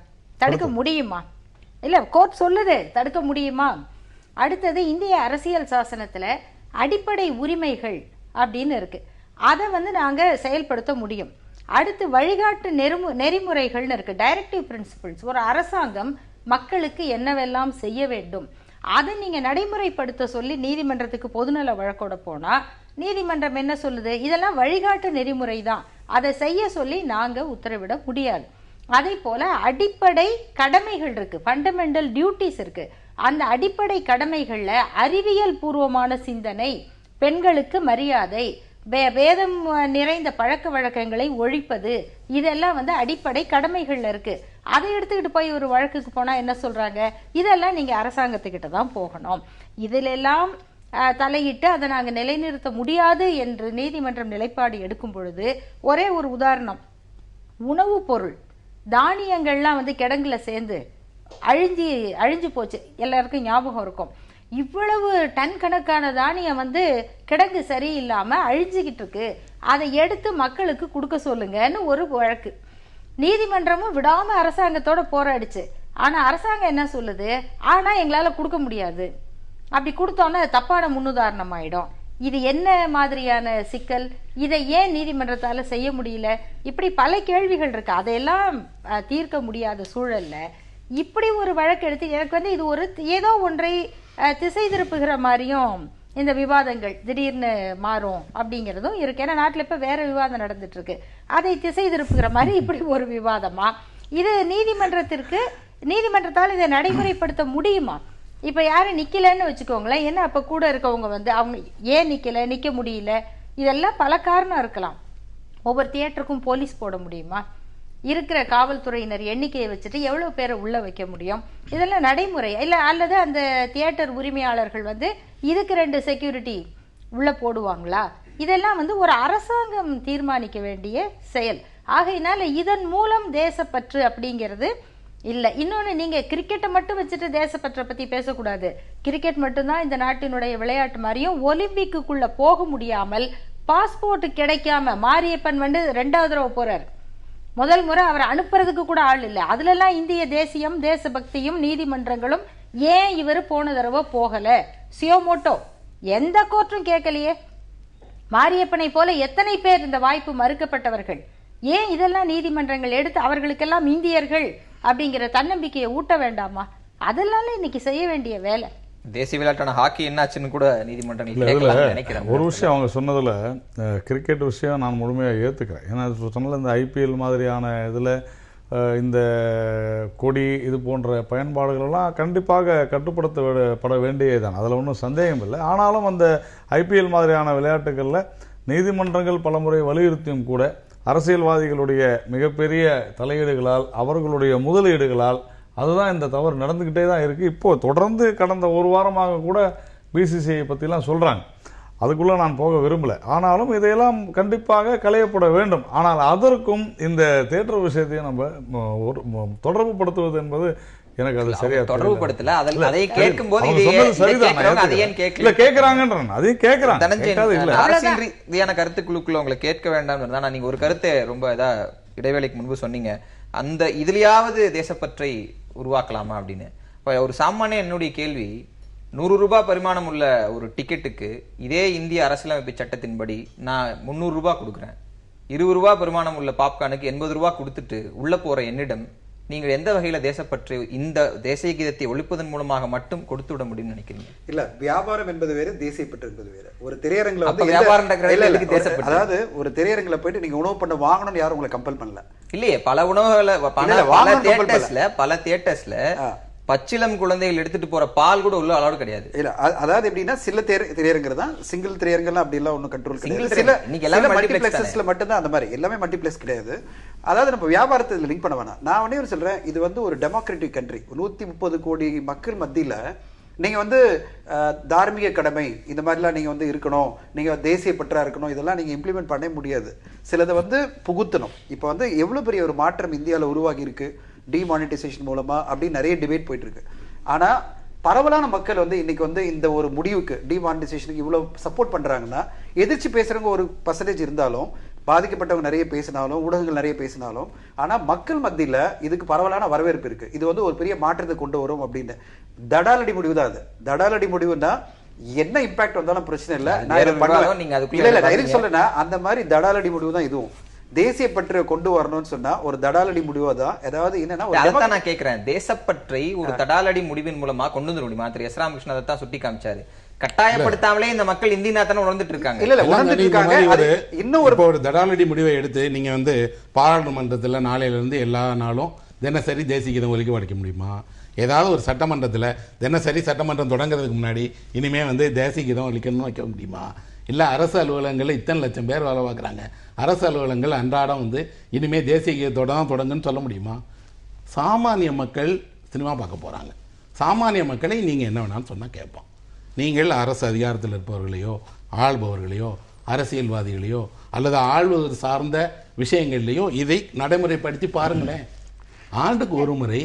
தடுக்க முடியுமா? இல்லை, கோர்ட் சொல்லுது தடுக்க முடியுமா? அடுத்தது, இந்திய அரசியல் சாசனத்தில் அடிப்படை உரிமைகள் அப்படின்னு இருக்கு. அதை வந்து நாங்கள் செயல்படுத்த முடியும். அடுத்து வழிகாட்டு நெறிமுறைகள்னு இருக்கு, டைரக்டிவ் பிரின்சிபிள்ஸ். ஒரு அரசாங்கம் மக்களுக்கு என்னவெல்லாம் செய்ய வேண்டும் அதை நீங்கள் நடைமுறைப்படுத்த சொல்லி நீதிமன்றத்துக்கு பொதுநல வழக்கோட போனால் நீதிமன்றம் என்ன சொல்லுது? இதெல்லாம் வழிகாட்டு நெறிமுறை தான், அதை செய்ய சொல்லி நாங்கள் உத்தரவிட முடியாது. அதே போல அடிப்படை கடமைகள் இருக்கு, ஃபண்டமெண்டல் டியூட்டிஸ் இருக்கு. அந்த அடிப்படை கடமைகள்ல அறிவியல் பூர்வமான சிந்தனை, பெண்களுக்கு மரியாதை, வேதம் நிறைந்த பழக்க வழக்கங்களை ஒழிப்பது, இதெல்லாம் வந்து அடிப்படை கடமைகள்ல இருக்கு. அதை எடுத்துக்கிட்டு போய் ஒரு வழக்குக்கு போனா என்ன சொல்றாங்க? இதெல்லாம் நீங்க அரசாங்கத்துக்கிட்ட தான் போகணும், இதிலெல்லாம் தலையிட்டு அதை நாங்கள் நிலைநிறுத்த முடியாது என்று நீதிமன்றம் நிலைப்பாடு எடுக்கும் பொழுது, ஒரே ஒரு உதாரணம், உணவு பொருள் தானியங்கள்லாம் வந்து கிடங்குல சேர்ந்து அழிஞ்சு போச்சு, எல்லாருக்கும் ஞாபகம் இருக்கும். இவ்வளவு டன் கணக்கான தானியம் வந்து கிடங்கு சரியில்லாம அழிஞ்சுக்கிட்டு இருக்கு, அதை எடுத்து மக்களுக்கு கொடுக்க சொல்லுங்கன்னு ஒரு வழக்கு. நீதிமன்றமும் விடாம அரசாங்கத்தோட போராடிச்சு. ஆனா அரசாங்கம் என்ன சொல்லுது? ஆனா எங்களால கொடுக்க முடியாது, அப்படி கொடுத்தோன்னா தப்பான முன்னுதாரணம் ஆயிடும். இது என்ன மாதிரியான சிக்கல்? இதை ஏன் நீதிமன்றத்தால செய்ய முடியல? இப்படி பல கேள்விகள் இருக்கு. அதையெல்லாம் தீர்க்க முடியாத சூழல்ல இப்படி ஒரு வழக்கு எடுத்து எனக்கு வந்து இது ஒரு ஏதோ ஒன்றை திசை திருப்புகிற மாதிரியும் இந்த விவாதங்கள் திடீர்னு மாறும் அப்படிங்கிறதும் இருக்கு. ஏன்னா நாட்டில் இப்போ வேற விவாதம் நடந்துட்டு இருக்கு, அதை திசை திருப்புகிற மாதிரி இப்படி ஒரு விவாதமா? இது நீதிமன்றத்தால் இதை நடைமுறைப்படுத்த முடியுமா? இப்போ யாரும் நிற்கலன்னு வச்சுக்கோங்களேன், என்ன அப்போ கூட இருக்கவங்க வந்து அவங்க ஏன் நிற்க முடியல? இதெல்லாம் பல காரணம் இருக்கலாம். ஒவ்வொரு தியேட்டருக்கும் போலீஸ் போட முடியுமா? இருக்கிற காவல்துறையினர் எண்ணிக்கையை வச்சுட்டு எவ்வளோ பேரை உள்ள வைக்க முடியும்? இதெல்லாம் நடைமுறை இல்லை. அல்லது அந்த தியேட்டர் உரிமையாளர்கள் வந்து இதுக்கு 2 செக்யூரிட்டி உள்ள போடுவாங்களா? இதெல்லாம் வந்து ஒரு அரசாங்கம் தீர்மானிக்க வேண்டிய செயல். ஆகையினால இதன் மூலம் தேசப்பற்று அப்படிங்கிறது இல்ல. இன்னொன்னு, நீங்க கிரிக்கெட்டை மட்டும் வச்சுட்டு தேசப்பற்றை பத்தி பேசக்கூடாது. கிரிக்கெட் மட்டும்தான் இந்த நாட்டினுடைய விளையாட்டு மாதிரியும் ஒலிம்பிக்குள்ள போக முடியாமல் பாஸ்போர்ட் கிடைக்காம மாரியப்பன் 2வது தடவை போறாரு. முதல் முறை அவரை அனுப்புறதுக்கு கூட ஆள் இல்லை. அதுல எல்லாம் இந்திய தேசியம், தேசபக்தியும் நீதிமன்றங்களும் ஏன் இவர் போன தடவை போகல? சியோமோட்டோ எந்த கோர்ட்டும் கேட்கலையே. மாரியப்பனை போல எத்தனை பேர் இந்த வாய்ப்பு மறுக்கப்பட்டவர்கள்? ஏன் இதெல்லாம் நீதிமன்றங்கள் எடுத்து அவர்களுக்கெல்லாம் இந்தியர்கள் அப்படிங்கிற தன்னம்பிக்கையை ஊட்ட வேண்டாமா? அதெல்லாம் இன்னைக்கு செய்ய வேண்டிய வேலை. தேசிய விளையாட்டான ஹாக்கி என்னாச்சுன்னு கூட நீதிமன்றங்கள் நினைக்கிறேன். ஒரு விஷயம் அவங்க சொன்னதுல கிரிக்கெட் விஷயம் நான் முழுமையாக ஏற்றுக்கிறேன். ஏன்னா சொன்னல இந்த ஐபிஎல் மாதிரியான இதில் இந்த கொடி இது போன்ற பயன்பாடுகளெல்லாம் கண்டிப்பாக கட்டுப்படுத்தப்பட வேண்டியதுதான், அதில் ஒன்றும் சந்தேகம் இல்லை. ஆனாலும் அந்த ஐபிஎல் மாதிரியான விளையாட்டுகளில் நீதிமன்றங்கள் பலமுறை வலியுறுத்தியும் கூட அரசியல்வாதிகளுடைய மிகப்பெரிய தலையீடுகளால், அவர்களுடைய முதலீடுகளால் அதுதான் இந்த தவறு நடந்துக்கிட்டே தான் இருக்குது. இப்போது தொடர்ந்து கடந்த ஒரு வாரமாக கூட பிசிசிஐ பற்றிலாம் சொல்கிறாங்க. அதுக்குள்ளே நான் போக விரும்பலை. ஆனாலும் இதையெல்லாம் கண்டிப்பாக களையப்பட வேண்டும். ஆனால் அதற்கும் இந்த தியேட்டர் விஷயத்தையும் நம்ம தொடர்பு படுத்துவது என்பது எனக்கு அது சரியா தொடர்பு படுத்தல. அதை கேட்கும் போது அரசியல் ரீதியான கருத்துக்குழுக்குள்ள உங்களை கேட்க வேண்டாம். நீங்க ஒரு கருத்தை ரொம்ப இதா இடைவேளைக்கு முன்பு சொன்னீங்க, அந்த இதுலயாவது தேசப்பற்றை உருவாக்கலாமா அப்படின்னு. ஒரு சாமானிய என்னுடைய கேள்வி, 100 ரூபாய் பரிமாணம் உள்ள ஒரு டிக்கெட்டுக்கு இதே இந்திய அரசியலமைப்பு சட்டத்தின்படி நான் 300 ரூபாய் கொடுக்குறேன். 20 ரூபாய் பரிமாணம் உள்ள பாப்கார்னுக்கு 80 ரூபாய் கொடுத்துட்டு உள்ள போற என்னிடம் நீங்கள் எந்த வகையில தேசப்பற்று இந்த தேசிய கீதத்தை ஒழிப்பதன் மூலமாக மட்டும் கொடுத்து விட முடியும்னு நினைக்கிறீங்க? இல்ல, வியாபாரம் என்பது வேறு, தேசியப்பற்று என்பது வேறு. ஒரு திரையரங்குல அதாவது ஒரு திரையரங்குல போயிட்டு நீங்க உணவு பண்ண வாங்கணும்னு யாரும் உங்களை கம்பல் பண்ணல. இல்லையே, பல உணவுகளை பல தியேட்டர்ஸ்ல பச்சிலம் குழந்தைகள் எடுத்துட்டு போற பால் கூட உள்ள அலௌட் கிடையாது. இல்ல, அதாவது எப்படின்னா சில திரையரங்கு தான், சிங்கிள் திரையரங்கெல்லாம் அப்படி எல்லாம் ஒன்றும் கண்ட்ரோல் கிடையாது. சில மல்டிபிளெக்ஸஸ்ல மட்டும்தான் அந்த மாதிரி, எல்லாமே மல்டிபிளெக்ஸ் கிடையாது. அதாவது நம்ம வியாபாரத்தை லிங்க் பண்ண வேணாம். நான் ஒன்னே ஒரு சொல்றேன், இது ஒரு டெமோக்ராட்டிக் கண்ட்ரி. 130 கோடி மக்கள் மத்தியில நீங்க தார்மீக கடமை இந்த மாதிரிலாம் நீங்க இருக்கணும், நீங்க தேசிய பற்றா இருக்கணும், இதெல்லாம் நீங்க இம்ப்ளிமெண்ட் பண்ண முடியாது. சிலதை புகுத்தணும். இப்போ எவ்வளவு பெரிய ஒரு மாற்றம் இந்தியாவில் உருவாகி இருக்கு டிமானிட்டைசேஷன் மூலமா அப்படின்னு நிறைய டிபேட் போயிட்டு இருக்கு. ஆனா பரவலான மக்கள் இன்னைக்கு இந்த ஒரு முடிவுக்கு, டிமானிட்டைசேஷனுக்கு இவ்வளவு சப்போர்ட் பண்றாங்கன்னா, எதிர்த்து பேசுறவங்க ஒரு % இருந்தாலும், பாதிக்கப்பட்டவங்க நிறைய பேசினாலும், ஊடகங்கள் நிறைய பேசினாலும், ஆனா மக்கள் மத்தியில இதுக்கு பரவலான வரவேற்பு இருக்கு. இது ஒரு பெரிய மாற்றத்தை கொண்டு வரும் அப்படின்னு. தடாலடி முடிவு தான் அது. தடாலடி முடிவுன்னா என்ன இம்பாக்ட் வந்தாலும் பிரச்சனை இல்லை, நான் சொல்றேன்னா அந்த மாதிரி தடாலடி முடிவு தான் இதுவும். தேசிய பற்றை கொண்டு வரணும்னு சொன்னா ஒரு தடாலடி முடிவா தான். அதாவது என்னன்னா, நான் கேட்கிறேன், தேசப்பற்றை ஒரு தடாலடி முடிவின் மூலமா கொண்டு வந்து முடியுமா? திரு எஸ் ராமகிருஷ்ணன் அதைத்தான் சுட்டி காமிச்சாரு. கட்டாயப்படுத்தாமலே இந்த மக்கள் இந்திய நாத்தான உணர்ந்துட்டு இருக்காங்க. இன்னும் ஒரு தடாலடி முடிவை எடுத்து நீங்க பாராளுமன்றத்துல நாளையில இருந்து எல்லா நாளும் தினசரி தேசிய கீதம் ஒலிக்க வைக்க முடியுமா? ஏதாவது ஒரு சட்டமன்றத்தில் தினசரி சட்டமன்றம் தொடங்குறதுக்கு முன்னாடி இனிமே தேசிய கீதம் ஒலிக்கணும்னு வைக்க முடியுமா? இல்லை அரசு அலுவலகங்களில் இத்தனை லட்சம் பேர் வேலை பார்க்குறாங்க, அரசு அலுவலகங்கள் அன்றாடம் இனிமே தேசிய கீதத்தோட தான் தொடங்குன்னு சொல்ல முடியுமா? சாமானிய மக்கள் சினிமா பார்க்க போகிறாங்க. சாமானிய மக்களை நீங்கள் என்ன வேணாலும் சொன்னால் கேட்போம். நீங்கள் அரசு அதிகாரத்தில் இருப்பவர்களையோ, ஆள்பவர்களையோ, அரசியல்வாதிகளையோ அல்லது ஆள்வது சார்ந்த விஷயங்கள்லையோ இதை நடைமுறைப்படுத்தி பாருங்களேன். ஆண்டுக்கு ஒரு முறை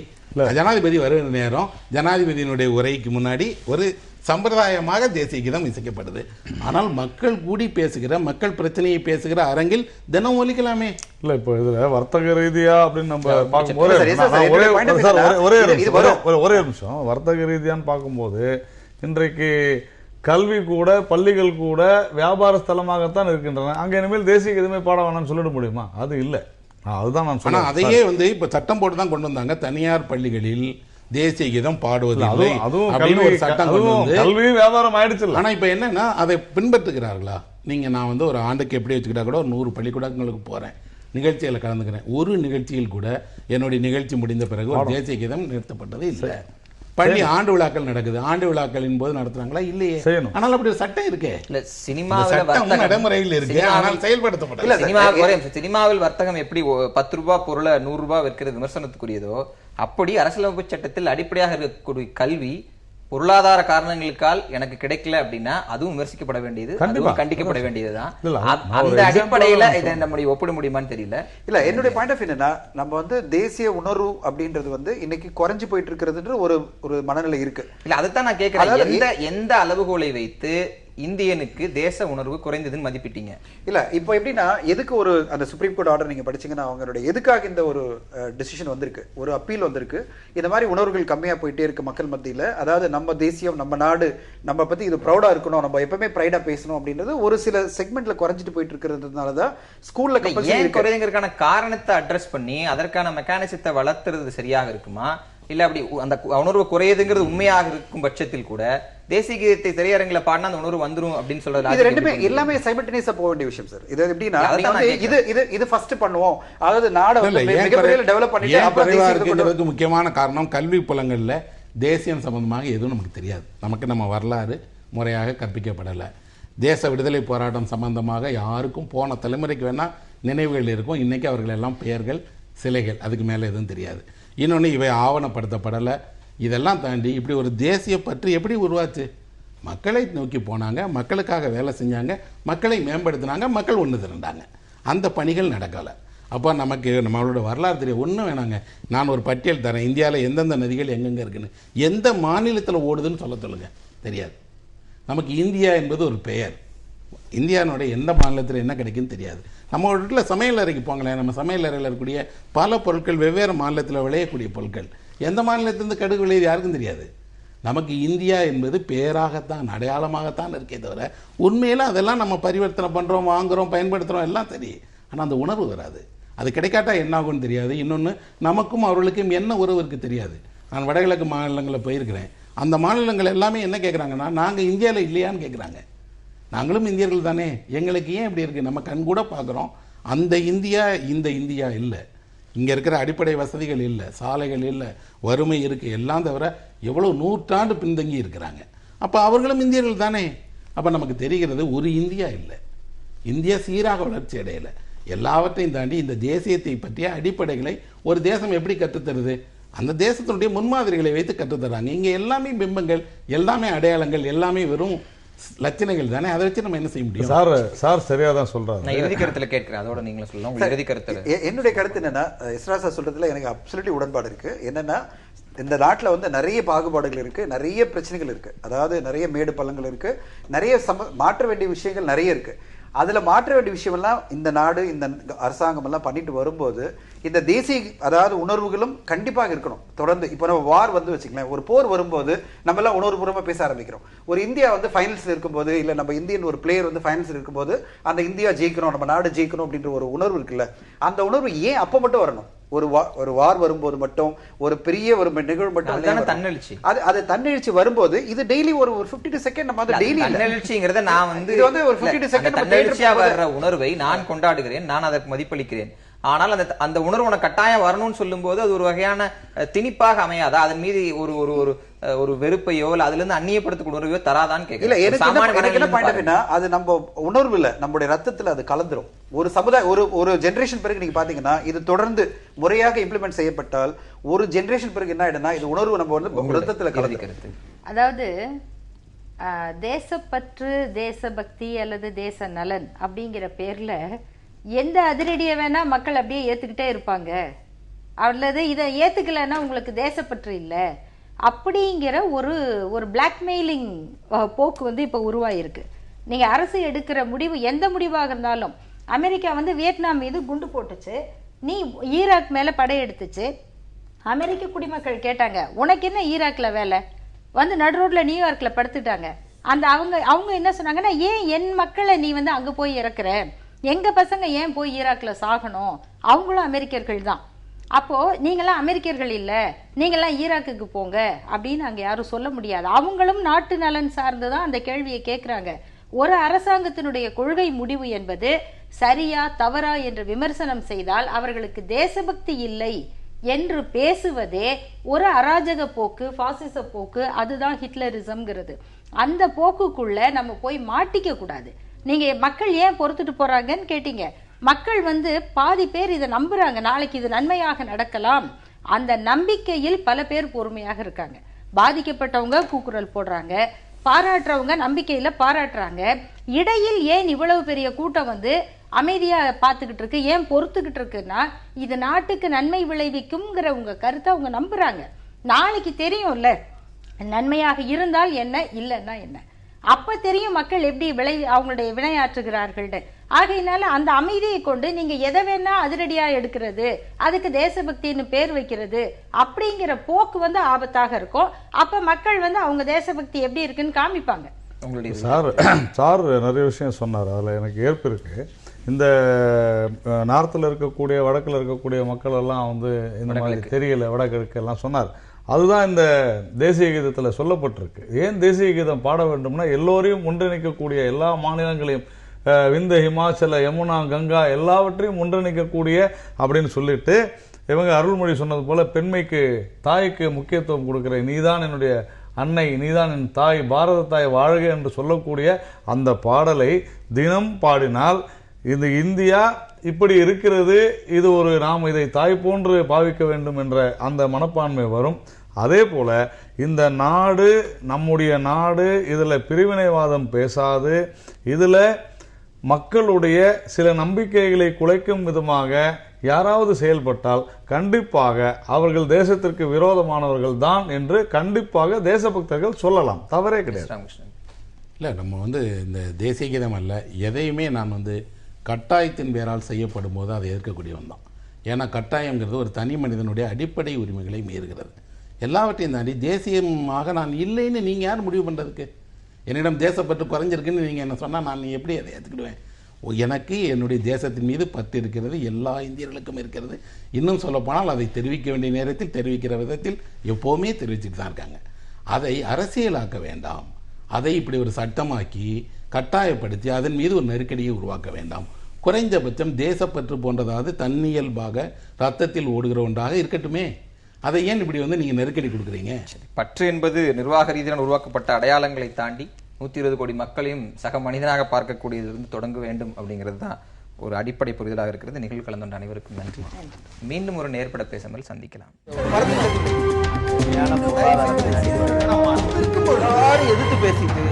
ஜனாதிபதி வருகிற நேரம் ஜனாதிபதியினுடைய உரைக்கு முன்னாடி ஒரு சம்பிரதாயமாக தேசிய கீதம் இசைக்கப்படுது. ஆனால் மக்கள் கூடி பேசுகிற, மக்கள் பிரச்சனையை பேசுகிற அரங்கில் தினம் ஒலிக்கலாமே. இல்ல, இப்போ இதுல வர்த்தக ரீதியா அப்படின்னு நம்ம பார்க்கும்போது ஒரே நிமிஷம் வர்த்தக ரீதியான்னு பார்க்கும்போது இன்றைக்கு கல்வி கூட, பள்ளிகள் கூட வியாபார ஸ்தலமாகத்தான் இருக்கின்றன. அங்க இனிமேல் தேசிய கீதமே பாட வேணாம்னு சொல்லிட முடியுமா? அது இல்லை. அதுதான் நான் சொன்னேன். அதையே இப்ப சட்டம் போட்டு தான் கொண்டு வந்தாங்க. தனியார் பள்ளிகளில் தேசிய கீதம் பாடுவது கல்வி வியாபாரம் ஆயிடுச்சு. ஆனா இப்ப என்னன்னா அதை பின்பற்றுகிறார்களா? நீங்க நான் ஒரு ஆண்டுக்கு எப்படி வச்சுக்கிட்டா கூட ஒரு 100 பள்ளிக்கூடங்களுக்கு போறேன், நிகழ்ச்சியில கலந்துக்கிறேன். ஒரு நிகழ்ச்சியில் கூட என்னுடைய நிகழ்ச்சி முடிந்த பிறகு ஒரு தேசிய கீதம் நிறுத்தப்பட்டது இல்லை. பள்ளி ஆண்டு விழாக்கள் நடக்குது, ஆண்டு விழாக்களின் போது நடத்துறாங்களா? இல்லையே. ஆனால் அப்படி ஒரு சட்டம் இருக்கே. இல்ல, சினிமாவில் நடைமுறையில் இருக்கு, ஆனால் செயல்படுத்தப்படல. சினிமாவில் வர்த்தகம் எப்படி 10 ரூபாய் பொருளை 100 ரூபாய் விற்கிறது விமர்சனத்துக்குரியதோ, அப்படி அரசியலமைப்பு சட்டத்தில் அடிப்படையாக இருக்கக்கூடிய கல்வி பொருளாதார காரணங்களுக்கால் எனக்கு கிடைக்கல அப்படின்னா அதுவும் விமர்சிக்கப்பட வேண்டியது, கண்டிப்பா. அதுவும் கண்டிக்கப்பட வேண்டியதுதான். இல்ல, அந்த அடிப்படையில இதை நம்முடைய ஒப்பிட முடியுமான்னு தெரியல. இல்ல, என்னுடைய பாயிண்ட் ஆஃப் என்னன்னா, நம்ம வந்து தேசிய உணர்வு அப்படின்றது வந்து இன்னைக்கு குறைஞ்சு போயிட்டு இருக்கிறதுன்ற ஒரு மனநிலை இருக்கு. இல்ல, அதைத்தான் நான் கேட்கிறேன். எந்த அளவுகோலை வைத்து இந்தியனுக்கு தேச உணர்வு குறைந்ததுன்னு மதிப்பிட்டீங்க? இல்ல, இப்போ எப்படின்னா, எதுக்கு ஒரு அந்த சுப்ரீம் கோர்ட் ஆர்டர் நீங்க படிச்சீங்கன்னா அவங்களுடைய எதுக்காக இந்த ஒரு டிசிஷன் வந்திருக்கு, ஒரு அப்பீல் வந்திருக்கு. இந்த மாதிரி உணர்வுகள் கம்மியா போயிட்டே இருக்கு மக்கள் மத்தியில. அதாவது நம்ம தேசியம், நம்ம நாடு, நம்ம பத்தி இது ப்ரௌடா இருக்கணும், நம்ம எப்பவுமே ப்ரைடா பேசணும் அப்படின்றது ஒரு சில செக்மெண்ட்ல குறைஞ்சிட்டு போயிட்டு இருக்கிறதுனாலதான் ஸ்கூல்ல ஏன் குறையுதுங்கிறதுக்கான காரணத்தை அட்ரஸ் பண்ணி அதற்கான மெக்கானிசத்தை வளர்த்துறது சரியாக இருக்குமா? இல்ல அப்படி அந்த உணர்வு குறையுதுங்கிறது உண்மையாக இருக்கும் பட்சத்தில் கூட தேசிய கீதத்தை திரையரங்கில பாடினா அந்த உணர்வு வந்துரும் அப்படின்னு சொல்றது இது ரெண்டுமே எல்லாமே சைமல்டேனியஸா போக வேண்டிய விஷயம் சார். இது எப்படின்னா, இது ஃபர்ஸ்ட் பண்ணுவோம், அதாவது நாடை வந்து மிகப்பெரிய டெவலப் பண்ணிட்டு அப்புறம் தேசியத்துக்கு முக்கியமான காரணம் கல்வி புலங்கள்ல தேசியம் சம்பந்தமாக எதுவும் நமக்கு தெரியாது. நமக்கு நம்ம வரலாறு முறையாக கற்பிக்கப்படலை. தேச விடுதலை போராட்டம் சம்பந்தமாக யாருக்கும் போன தலைமுறைக்கு வேணா நினைவுகள் இருக்கும். இன்னைக்கு அவர்கள் எல்லாம் பெயர்கள், சிலைகள், அதுக்கு மேல எதுவும் தெரியாது. இன்னொன்று, இவை ஆவணப்படுத்தப்படலை. இதெல்லாம் தாண்டி இப்படி ஒரு தேசிய பற்றி எப்படி உருவாச்சு? மக்களை நோக்கி போனாங்க, மக்களுக்காக வேலை செஞ்சாங்க, மக்களை மேம்படுத்தினாங்க, மக்கள் ஒன்று திரண்டாங்க. அந்த பணிகள் நடக்கலை. அப்போ நமக்கு நம்மளோட வரலாறு தெரியும். ஒன்றும் வேணாங்க, நான் ஒரு பட்டியல் தரேன். இந்தியாவில் எந்தெந்த நதிகள் எங்கெங்கே இருக்குன்னு, எந்த மாநிலத்தில் ஓடுதுன்னு சொல்லுங்க, தெரியாது. நமக்கு இந்தியா என்பது ஒரு பெயர். இந்தியானோட எந்த மாநிலத்தில் என்ன கிடைக்குன்னு தெரியாது. நம்ம வீட்டில் சமையல் அறைக்கு போங்களேன், நம்ம சமையல் அறையில் இருக்கக்கூடிய பல பொருட்கள் வெவ்வேறு மாநிலத்தில் விளையக்கூடிய பொருட்கள். எந்த மாநிலத்திலிருந்து கடுகு விளையுது யாருக்கும் தெரியாது. நமக்கு இந்தியா என்பது பேராகத்தான், அடையாளமாகத்தான் இருக்கே தவிர உண்மையில் அதெல்லாம் நம்ம பரிவர்த்தனை பண்ணுறோம், வாங்குகிறோம், பயன்படுத்துகிறோம், எல்லாம் சரி. ஆனால் அந்த உணர்வு வராது. அது கிடைக்காட்டா என்ன ஆகும்னு தெரியாது. இன்னொன்று, நமக்கும் அவர்களுக்கும் என்ன உறவு இருக்குது தெரியாது. நான் வடகிழக்கு மாநிலங்களில் போயிருக்கிறேன். அந்த மாநிலங்கள் எல்லாமே என்ன கேட்குறாங்கன்னா, நாங்கள் இந்தியாவில் இல்லையான்னு கேட்குறாங்க. நாங்களும் இந்தியர்கள் தானே, எங்களுக்கு ஏன் இப்படி இருக்குது? நம்ம கண் கூட பார்க்குறோம். அந்த இந்தியா இந்த இந்தியா இல்லை. இங்கே இருக்கிற அடிப்படை வசதிகள் இல்லை, சாலைகள் இல்லை, வறுமை இருக்குது, எல்லாம் தவிர எவ்வளோ நூற்றாண்டு பின்தங்கி இருக்கிறாங்க. அப்போ அவர்களும் இந்தியர்கள் தானே. அப்போ நமக்கு தெரிகிறது ஒரு இந்தியா இல்லை. இந்தியா சீராக வளர்ச்சி அடையலை. எல்லாவற்றையும் தாண்டி இந்த தேசியத்தை பற்றிய அடிப்படைகளை ஒரு தேசம் எப்படி கற்றுத்தருது? அந்த தேசத்தினுடைய முன்மாதிரிகளை வைத்து கற்றுத்தராங்க. இங்கே எல்லாமே பிம்பங்கள், எல்லாமே அடையாளங்கள், எல்லாமே வெறும் லட்சணைகள் தானே. அதை வச்சு நம்ம என்ன செய்ய முடியும்? சார் சரியா தான் சொல்றாரு. நான் இறுதி கருத்துல கேட்கிறேன், அதோட நீங்களும் சொல்லலாம் உங்க இறுதி கருத்துல. என்னுடைய கருத்து என்னன்னா, இஸ்ரா சார் சொல்றதுல எனக்கு அப்சல்யூட்லி உடன்பாடு இருக்கு. என்னன்னா, இந்த நாட்டில் வந்து நிறைய பாகுபாடுகள் இருக்கு, நிறைய பிரச்சனைகள் இருக்கு. அதாவது நிறைய மேடு பள்ளங்கள் இருக்கு, நிறைய மாற்ற வேண்டிய விஷயங்கள் நிறைய இருக்கு. அதுல மாற்ற வேண்டிய விஷயம் எல்லாம் இந்த நாடு, இந்த அரசாங்கம் எல்லாம் பண்ணிட்டு வரும்போது இந்த தேசிய அதாவது உணர்வுகளும் கண்டிப்பாக இருக்கணும் தொடர்ந்து. இப்போ நம்ம வார் வந்து வச்சுக்கலாம், ஒரு போர் வரும்போது நம்ம எல்லாம் உணர்வுபூர்வமா பேச ஆரம்பிக்கிறோம். ஒரு இந்தியா வந்து ஃபைனல்ஸ்ல இருக்கும்போது, இல்ல நம்ம இந்தியன் ஒரு பிளேயர் வந்து ஃபைனல்ஸ்ல இருக்கும்போது அந்த இந்தியா ஜெயிக்கணும், நம்ம நாடு ஜெயிக்கணும் அப்படின்ற ஒரு உணர்வு இருக்குல்ல, அந்த உணர்வு ஏன் அப்ப மட்டும் வரணும்? ஒரு வார் வரும்போது மட்டும், ஒரு பெரிய ஒரு நிகழ்வு மட்டும் தன்னெழுச்சி, அது தன்னெழுச்சி வரும்போது இது டெய்லி ஒரு 52 செகண்ட் நம்ம வந்து டெய்லி தன்னெழுச்சிங்கிறத நான் வந்து இது வந்து ஒரு 52 செகண்ட் தன்னெழுச்சியா வர்ற உணர்வை நான் கொண்டாடுகிறேன், நான் அதற்கு மதிப்பளிக்கிறேன். ஆனால் அந்த உணர்வு உனக்கு கட்டாயம் வரணும்னு சொல்லும் போது அது ஒரு வகையான திணிப்பாக அமையாதா? அதன் மீது ஒரு ஒரு ஒரு ஒரு வெறுப்பையோ இல்ல அதுல இருந்து அந்நியப்படுத்தக்கூடிய உணர்வையோ தராதான்னு கேட்கல. எனக்கு என்ன பாயிண்ட் அப்படின்னா, அது நம்ம உணர்வு இல்ல, நம்மளுடைய ரத்தத்துல அது கலந்துரும். ஒரு சமுதாய ஒரு ஜெனரேஷன் பிறகு நீங்க பாத்தீங்கன்னா, இது தொடர்ந்து முறையாக இம்ப்ளிமெண்ட் செய்யப்பட்டால் ஒரு ஜெனரேஷன் பிறகு என்ன ஆயிடும்னா, இது உணர்வு நம்ம வந்து ரத்தத்துல கலந்துக்கிறது. அதாவது தேசப்பற்று, தேசபக்தி அல்லது தேச நலன் அப்படிங்கிற பேர்ல எந்த அதிரடியை வேணா மக்கள் அப்படியே ஏத்துக்கிட்டே இருப்பாங்க. அல்லது இதை ஏத்துக்கலன்னா உங்களுக்கு தேசப்பற்று இல்லை அப்படிங்கிற ஒரு பிளாக்மெயிலிங் போக்கு வந்து இப்போ உருவாயிருக்கு. நீங்க அரசு எடுக்கிற முடிவு எந்த முடிவாக இருந்தாலும், அமெரிக்கா வந்து வியட்நாம் மீது குண்டு போட்டுச்சு, நீ ஈராக் மேல படையெடுத்துச்சு, அமெரிக்க குடிமக்கள் கேட்டாங்க உனக்கு என்ன ஈராக்ல வேலை, வந்து நடு ரோட்ல நியூயார்க்ல படுத்துட்டாங்க. அந்த அவங்க என்ன சொன்னாங்கன்னா, ஏன் என் மக்களை நீ வந்து அங்க போய் இறக்குற, எங்க பசங்க ஏன் போய் ஈராக்ல சாகணும், அவங்களும் அமெரிக்கர்கள் தான், அப்போ நீங்களாம் அமெரிக்கர்கள் இல்ல, நீங்களாம் ஈராக்குக்கு போங்க அப்படின்னு அங்க யாரும் சொல்ல முடியாது. அவங்களும் நாட்டு நலன் சார்ந்துதான் அந்த கேள்வியை கேட்கிறாங்க. ஒரு அரசாங்கத்தினுடைய கொள்கை முடிவு என்பது சரியா தவறா என்று விமர்சனம் செய்தால் அவர்களுக்கு தேசபக்தி இல்லை என்று பேசுவதே ஒரு அராஜக போக்கு, பாசிச போக்கு. அதுதான் ஹிட்லரிசம்ங்கிறது. அந்த போக்குக்குள்ள நம்ம போய் மாட்டிக்க கூடாது. நீங்க மக்கள் ஏன் பொறுத்துட்டு போறாங்கன்னு கேட்டீங்க. மக்கள் வந்து பாதி பேர் இதை நம்புறாங்க, நாளைக்கு இது நன்மையாக நடக்கலாம். அந்த நம்பிக்கையில் பல பேர் பொறுமையாக இருக்காங்க. பாதிக்கப்பட்டவங்க கூக்குரல் போடுறாங்க, பாராட்டுறவங்க நம்பிக்கையில பாராட்டுறாங்க. இடையில் ஏன் இவ்வளவு பெரிய கூட்டம் வந்து அமைதியா பார்த்துக்கிட்டு இருக்கு, ஏன் பொறுத்துக்கிட்டு இருக்குன்னா இது நாட்டுக்கு நன்மை விளைவிக்கும்ங்கிற உங்க கருத்தை அவங்க நம்புறாங்க. நாளைக்கு தெரியும்ல நன்மையாக இருந்தால் என்ன, இல்லைன்னா என்ன, அப்ப தெரியும் மக்கள் எப்படி அவங்களுடைய வினையாற்றுகிறார்கள். ஆகையினால அந்த அமைதியை கொண்டு நீங்க எதை வேணா அதிரடியா எடுக்கிறது, அதுக்கு தேசபக்தின்னு பேர் வைக்கிறது அப்படிங்கிற போக்கு வந்து ஆபத்தாக இருக்கும். அப்ப மக்கள் வந்து அவங்க தேசபக்தி எப்படி இருக்குன்னு காமிப்பாங்க. உங்களுடைய சார் நிறைய விஷயம் சொன்னார், அதில் எனக்கு ஏற்பு இருக்கு. இந்த நார்த்தில் இருக்கக்கூடிய வடக்கில் இருக்கக்கூடிய மக்கள் எல்லாம் வந்து இந்த மாதிரி தெரியல, வடகிழக்கு எல்லாம் சொன்னார். அதுதான் இந்த தேசிய கீதத்தில் சொல்லப்பட்டிருக்கு. ஏன் தேசிய கீதம் பாட வேண்டும்னா எல்லோரையும் ஒன்றிணைக்கக்கூடிய, எல்லா மாநிலங்களையும் விந்த ஹிமாச்சல யமுனா கங்கா எல்லாவற்றையும் ஒன்றிணைக்கக்கூடிய அப்படின்னு சொல்லிட்டு இவங்க அருள்மொழி சொன்னது போல பெண்மைக்கு தாய்க்கு முக்கியத்துவம் கொடுக்கிற, நீதான் என்னுடைய அன்னை, நீதான் என் தாய், பாரத தாய் வாழ்க என்று சொல்லக்கூடிய அந்த பாடலை தினம் பாடினால் இந்த இந்தியா இப்படி இருக்கிறது, இது ஒரு நாம் இதை தாய் போன்று பாவிக்க வேண்டும் என்ற அந்த மனப்பான்மை வரும். அதே போல இந்த நாடு நம்முடைய நாடு, இதில் பிரிவினைவாதம் பேசாது, இதில் மக்களுடைய சில நம்பிக்கைகளை குலைக்கும் விதமாக யாராவது செயல்பட்டால் கண்டிப்பாக அவர்கள் தேசத்திற்கு விரோதமானவர்கள் தான் என்று கண்டிப்பாக தேசபக்தர்கள் சொல்லலாம், தவறே கிடையாது. இல்லை, நம்ம வந்து இந்த தேசிய கீதம் அல்ல, எதையுமே நான் வந்து கட்டாயத்தின் பேரால் செய்யப்படும் போது அதை எதிர்க்கக்கூடியவன் தான். ஏன்னா கட்டாயங்கிறது ஒரு தனி மனிதனுடைய அடிப்படை உரிமைகளை மீறுகிறது. எல்லாவற்றையும் தாண்டி தேசியமாக நான் இல்லைன்னு நீங்கள் யார் முடிவு பண்ணுறதுக்கு? என்னிடம் தேசப்பற்று குறைஞ்சிருக்குன்னு நீங்கள் என்ன சொன்னால் நான் எப்படி அதை ஏற்றுக்கிடுவேன்? எனக்கு என்னுடைய தேசத்தின் மீது பற்று இருக்கிறது, எல்லா இந்தியர்களுக்கும் இருக்கிறது. இன்னும் சொல்லப்போனால் அதை தெரிவிக்க வேண்டிய நேரத்தில் தெரிவிக்கிற விதத்தில் எப்போவுமே தெரிவிச்சுட்டு தான் இருக்காங்க. அதை அரசியலாக்க வேண்டாம், அதை இப்படி ஒரு சட்டமாக்கி கட்டாயப்படுத்தி அதன் மீது ஒரு நெருக்கடியை உருவாக்க வேண்டாம். குறைந்தபட்சம் தேசப்பற்று போன்றதாவது தன்னியல்பாக ரத்தத்தில் ஓடுகிற ஒன்றாக இருக்கட்டுமே. அதை ஏன் இப்படி வந்து நீங்கள் நெருக்கடி கொடுக்குறீங்க? பற்று என்பது நிர்வாக ரீதியாக உருவாக்கப்பட்ட அடையாளங்களை தாண்டி 120 கோடி மக்களையும் சக மனிதனாக பார்க்கக்கூடியதிலிருந்து தொடங்க வேண்டும் அப்படிங்கிறது தான் ஒரு அடிப்படை புரிதலாக இருக்கிறது. நிகழ்வு கலந்து கொண்ட அனைவருக்கும் நன்றி. மீண்டும் ஒரு நேர்பட பேசாமல் சந்திக்கலாம். எதிர்த்து பேசிட்டு